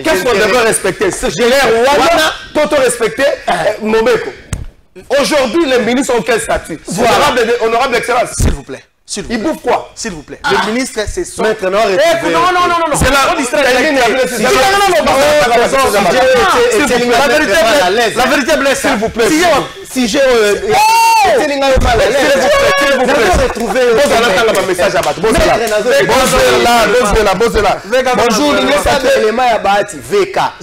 [SPEAKER 6] Qu'est-ce qu'on devrait respecter? Je l'ai respecté Momeko. Aujourd'hui, les ministres ont quel statut? Honorable Excellence.
[SPEAKER 7] S'il vous plaît.
[SPEAKER 6] Il bouffe quoi?
[SPEAKER 7] S'il vous plaît. Le ministre, c'est son...
[SPEAKER 6] Maître, non.
[SPEAKER 7] C'est la vérité blesse. S'il vous plaît.
[SPEAKER 6] Si j'ai... Bonjour,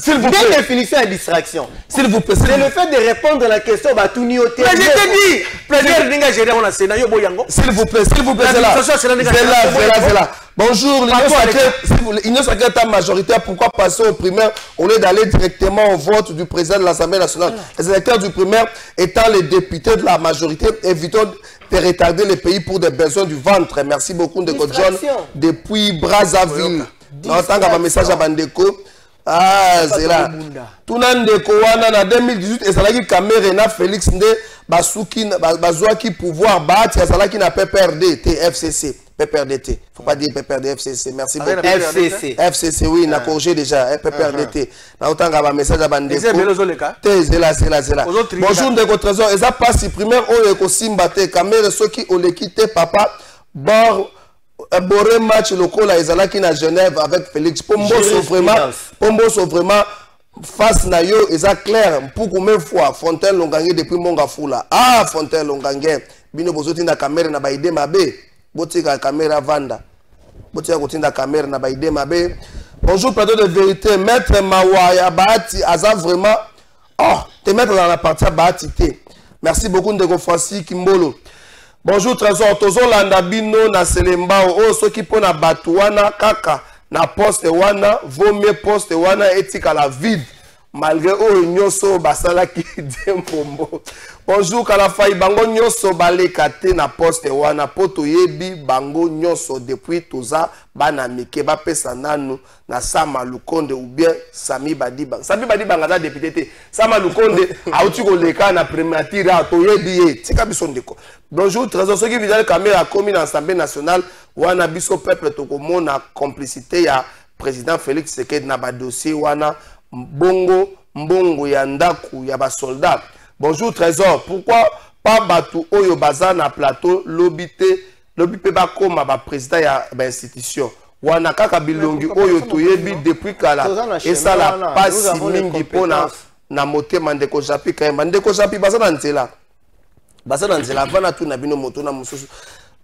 [SPEAKER 6] s'il vous plaît. Définition et distraction. S'il vous plaît. C'est le fait de répondre à la question. Mais je t'ai dit. S'il vous plaît, c'est là. Bonjour, l'Union sacrée est majoritaire. Pourquoi passer au primaire au lieu d'aller directement au vote du président de l'Assemblée nationale? Les électeurs du primaire étant les députés de la majorité, évitons de retarder le pays pour des besoins du ventre. Merci beaucoup, Ndeko John, depuis Brazzaville. On entend un message à Bandeko. Ah, c'est là. Tout le monde en 2018, et ça l'a dit Cameroun, Félix Ndé, Bazouaki pouvoir battre, ça l'a dit na PPRD, TFCC. PPRDT. Faut pas dire PPRD-FCC. Merci beaucoup. FCC. FCC, oui, on a corrigé déjà. PPRDT. On a autant un message à Bandeko. C'est là. Bonjour, Ndeko Trésor. Et ça passe primaire, on est aussi mbatté. Cameroun, ceux qui ont quitté papa, bord. Boré match local à Ezalaki na Genève avec Félix Pombo sont vraiment face na yo eza clair pour combien de fois Fontaine Longangé depuis Mongafula. Ah, Fontaine Longangé bino bozoti na caméra na baide mabe botika caméra vanda botika kotinda caméra na baide mabe. Bonjour plateau de vérité, maître Mawaya Bahati aza vraiment te mettre dans la partie Bahati te. Merci beaucoup Ndeko Francis Kimbolo. Bonjour Trésor, tozo landa bino na selembao o soki pona batuana kaka na poste wana vomie poste wana etika la vide malgré o nyoso basala ki dembombo. Bonjour Kalafai bango nyoso balekate na poste wana poto yebi bango nyoso depuis toza bana mike ba pesa nanu na Sama Lukonde ou bien Sami Badiba. Sami Badiba ngada député te. Sama Lukonde auti ko leka na primatira to yebi tika biso ndeko. Bonjour Trésor ceux qui vidal caméra commune Assemblée nationale wana biso peuple to komona complicité ya président Félix Tshisekedi na ba dossier wana mbongo ya ndaku ya ba soldats. Bonjour Trésor, pourquoi pas Batu Oyo Baza na plateau lobité pe ba koma ba président ya ba institution. Wana kaka bilongi Oyo toyebi depuis kala et ça la passe mingi pona na motema Ndeko Japi kayemba Ndeko Japi baza na nzela. Baza na nzela vana tu na bino moto na mususu.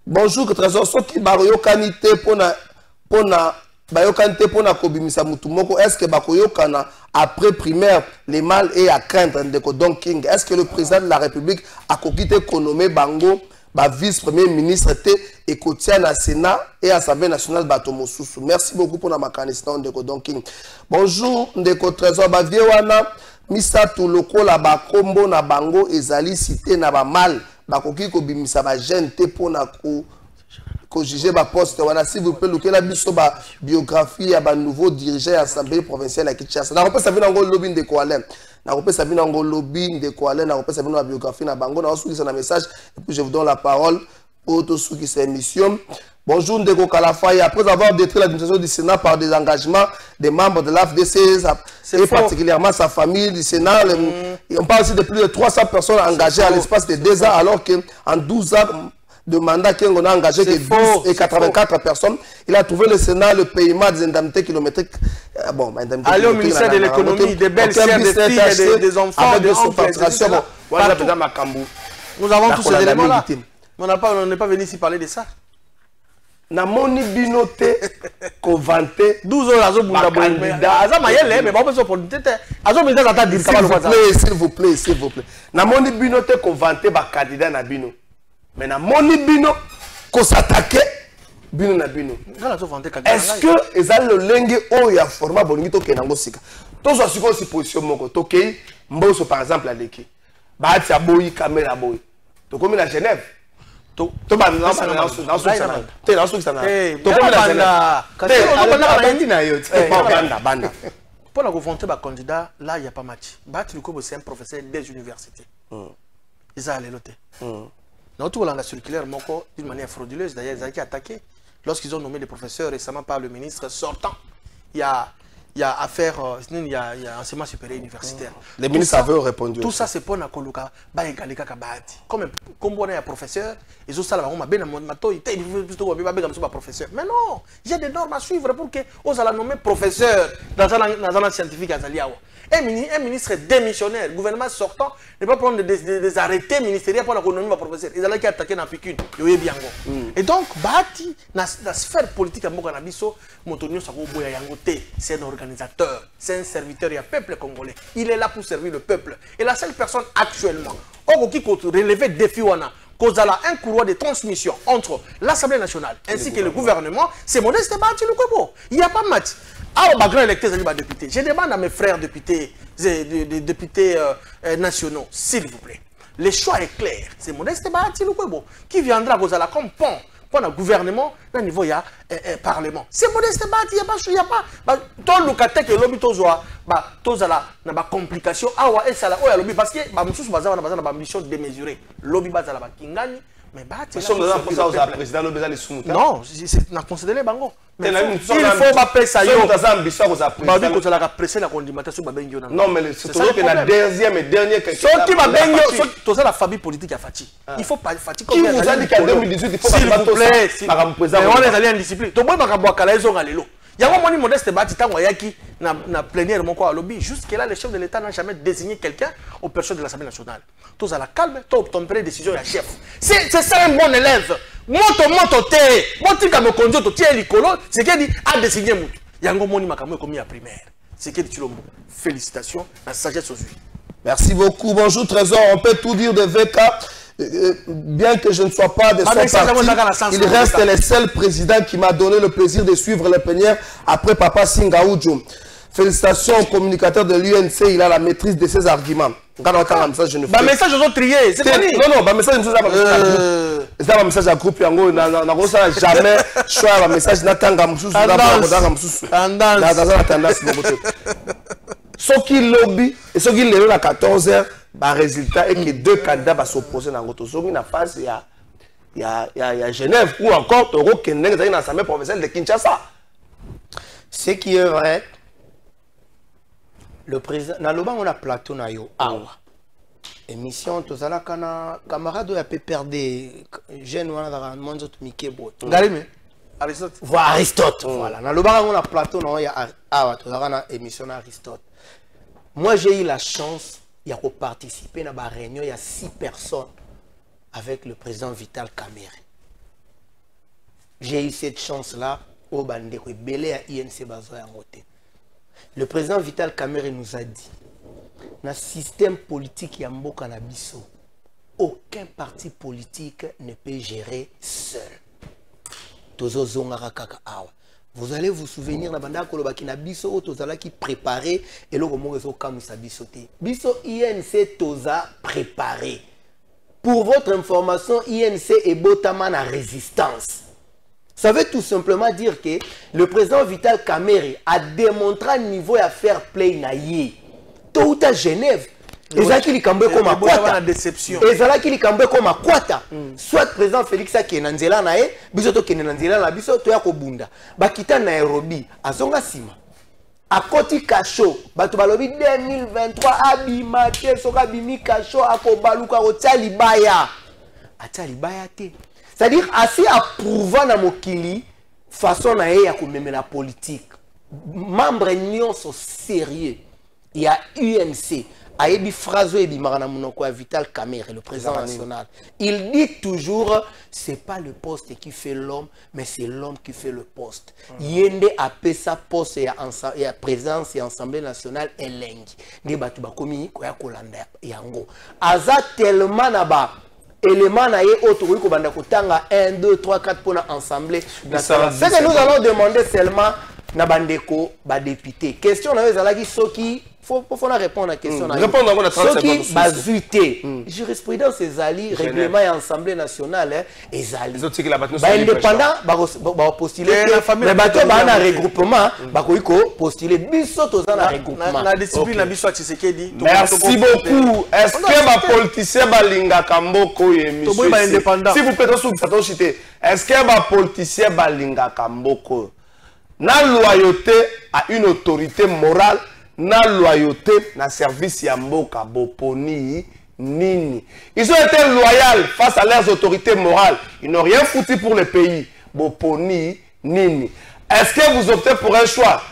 [SPEAKER 6] Bonjour Trésor, soki baroyo kanité pona bayokante pona kobimisa mutu moko, est-ce que bakoyokana après primaire les mal et à craindre Ndeko Don King? Est-ce que le président de la République a kokité konomé bango ba vice-premier ministre te et kotia na Sénat et Assemblée nationale bato mosusu? Merci beaucoup pour la makanistan Ndeko Don King. Bonjour Ndeko Trésor ba viewana misatu lokola ba kombo na bango ezali cité na ba mal bakoki kobimisa ba jeune te pona ko juger ba poste wana. S'il vous plaît lukela biso ba biographie ya ba nouveau dirigeant à l'Assemblée provinciale à Kinshasa. Na repesa bino ngo lobby Ndeko Alain. Na repesa bino ngo lobby Ndeko Alain, na repesa bino la biographie na bango na osukisa na message et puis je vous donne la parole pour tout ce qui cette émission. Bonjour Ndeko Kalafai, après avoir détruit l'administration du Sénat par des engagements des membres de l'AFDC et particulièrement sa famille du Sénat, on parle aussi de plus de 300 personnes engagées à l'espace de 2 ans alors qu'en 12 ans
[SPEAKER 13] de mandat qu'on a engagé que 10 et 84 personnes. Il a trouvé le Sénat le paiement des indemnités kilométriques. Bon,
[SPEAKER 7] aller au ministère de l'économie, des belles sœurs, des filles, des enfants,
[SPEAKER 13] avec des subventions.
[SPEAKER 7] Nous avons tous ces éléments-là. On n'est pas venu ici parler de ça.
[SPEAKER 13] Na moni binote ko vanté
[SPEAKER 7] 12 heures azo bunda candidat aza mayele mais ba beso opportunité azo bunda ata dire
[SPEAKER 13] s'il vous plaît na moni binote ko vanté ba candidat na bino mais na moni bino ko s'attaquer bino na bino est-ce que ezal le lenge o ya format bolingi to kenango sika to zo siko si position moko to kei mboso par exemple aleki ba tia boyi caméra boyi to komi na Genève to ba na
[SPEAKER 7] pour la confronter ba candidat là il y a pas match Baati Lukwebo c'est un professeur des universités ils a l'éloté non tout la circulaire moko d'une manière frauduleuse d'ailleurs ils ont été attaqués lorsqu'ils ont nommé des professeurs récemment par le ministre sortant il y a affaire, il y a enseignement supérieur universitaire.
[SPEAKER 13] Les ministres avaient répondu.
[SPEAKER 7] Tout ça, c'est pour la coloca, comme on est un professeur, ils ont ça là, professeur. Mais non, j'ai des normes à suivre pour que on la nommer professeur dans un scientifique à Zaliao. Un ministre démissionnaire, gouvernement sortant, ne pas prendre des arrêtés ministériels pour la nommer professeur. Ils allaient attaquer dans Pikun, et donc, Baati, dans la sphère politique à Mokanabiso, Motonio Sakobo Yangote, c'est un organisateur, c'est un serviteur, il y a un peuple congolais. Il est là pour servir le peuple. Et la seule personne actuellement, qui relever le défi, cause à un courroie de transmission entre l'Assemblée nationale ainsi que le gouvernement, c'est Modeste Baati Lukwebo. Il n'y a pas de match. Alors, grand électeur, député. Je demande à mes frères députés, députés nationaux, s'il vous plaît. Le choix est clair. C'est Modeste Baati Lukwebo qui viendra cause à la comme pont pour le gouvernement, au niveau il y a parlement. C'est Modeste Baati, il n'y a pas. Tout le cas que l'objet tozoa, tozala na ba complication. Awa et ça là, oya lobby parce que ba mususu bazana na ambition démesurée. Lobby bazala ba kingani. Mais Baati. Non, c'est na considérer bango. Il faut pas payer ça.
[SPEAKER 13] Non, mais c'est toujours la deuxième et dernière question.
[SPEAKER 7] C'est la famille politique à Fati. Il faut pas Fati.
[SPEAKER 13] Qui vous a dit qu'en 2018, il faut
[SPEAKER 7] s'il vous plaît, on est allé en discipline. Donc, moi, il y a un Modeste Baati na plénière mon quoi lobby. Jusque là, le chef de l'État n'a jamais désigné quelqu'un aux personnes de l'Assemblée nationale. Tous à la calme, tous obtenir décision à chef. C'est ça un bon élève. Moto te, motika me conduire to tie likolo, c'est qu'il dit a désigné mutu. Yango moni makamwe commis à primaire. C'est qu'il dit Chilombo. Félicitations, la sagesse aux yeux.
[SPEAKER 13] Merci beaucoup. Bonjour Trésor, on peut tout dire de VK. Bien que je ne sois pas de son parti, il reste le seul président qui m'a donné le plaisir de suivre les plénières après Papa Singaoudjo. Félicitations au communicateur de l'UNC, il a la maîtrise de ses arguments.
[SPEAKER 7] Message aux triés, c'est fini.
[SPEAKER 13] Non, message c'est un message à groupe yango na jamais choix un message natanga mususu na mususu tendance ce qui lobby et ce qui lelo à 14h ba résultat et que deux candidats va s'opposer dans ngoto soki na phase il y a Genève ou encore Toro Kendeng dans l'Assemblée provinciale de Kinshasa.
[SPEAKER 14] Ce qui est vrai, le président na loba on a plateau na yo awa émission tozala kana camarade ya pe perdre jeune wana da monzo to mikebo
[SPEAKER 7] ngalime Aristote
[SPEAKER 14] voilà Aristote voilà na loba on a plateau na ya awa tozala na émission na Aristote. Moi j'ai eu la chance de participer à une réunion, il y a 6 personnes avec le président Vital Kamerhe. J'ai eu cette chance-là au Bandeko Belé à INC Bazoyangote. Le président Vital Kamerhe nous a dit, dans le système politique Yamboka Nabiso, aucun parti politique ne peut gérer seul. Tozo Zongara Kaka Awa. Vous allez vous souvenir de la Kolobaki na biso tozala qui préparé et le moment où kamusa bisoté. Biso INC toza préparé. Pour votre information, INC est botaman à résistance. Ça veut tout simplement dire que le président Vital Kamerhe a démontré un niveau à faire play naïe. Tout à Genève. Ezaki likambe comme à quoi
[SPEAKER 7] déception.
[SPEAKER 14] Ezaki likambe comme à quoi soit président Félix Akenanzela nae bisoto Kenanzela na bisoto ya kobunda bakita Nairobi azonga sima akoti kasho bato balobi 2023 abimate soka bimi kasho akobaluka kotia libaya atia libaya te c'est-à-dire assez approuvant na mokili façon na ye ya komeme la politique membre nyonso sérieux il y a UNC ayebi phrase ebimaka na monoko ya Vital Kamerhe le président national il dit toujours c'est pas le poste qui fait l'homme mais c'est l'homme qui fait le poste yende apesa poste ya présidence ya assemblée nationale elengi nde bato bakomi koya kolanda yango aza tellement na ba élément na ye autre ko banda kotanga 1 2 3 4 pour l'assemblée nationale ce que nous allons demander seulement na bandeko ba député question na ezalaki soki faut répondre à la question.
[SPEAKER 13] Répondre à la
[SPEAKER 14] ce qui bazuté. Jurisprudence ezali, règlement et assemblée nationale ezali. Indépendant, ba postuler. Mais bato ba na regroupement, ba ko postuler biso toza na regroupement.
[SPEAKER 7] La discipline na biso Tshisekedi.
[SPEAKER 13] Merci beaucoup. Est-ce que ba politicien ba linga kamboko ye monsieur? Si vous pouvez citer, est-ce que ba politicien ba linga kamboko na loyauté à une autorité morale? Na loyauté na service ya mboka boponi nini. Ils ont été loyaux face à leurs autorités morales. Ils n'ont rien foutu pour le pays. Boponi nini. Est-ce que vous optez pour un choix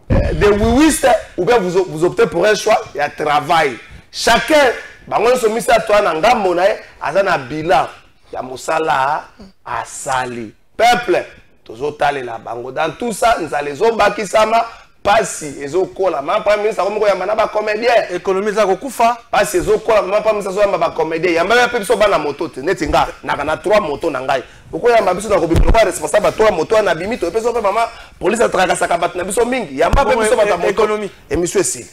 [SPEAKER 13] de wiwiste ou bien vous optez pour un choix de travail? Chacun, bango somisa toi na ngambo na ye azana bilan ya mosala asali. Peuple, tozotale la bango. Dans tout ça, nous allons zobakisama pasi ezokola ma premier ministre akomoko yamba na ba comédien
[SPEAKER 7] économie za kokufa
[SPEAKER 13] pasi ezokola ma premier ministre yamba ba comédien yamba ya pe biso bana moto te neti nga na 3 moto na ngai oko yamba biso na kobima ko responsable 3 moto na bimito pe so pe mama police atrakasa ka bat na biso mingi yamba pe biso bata moto économie et monsieur si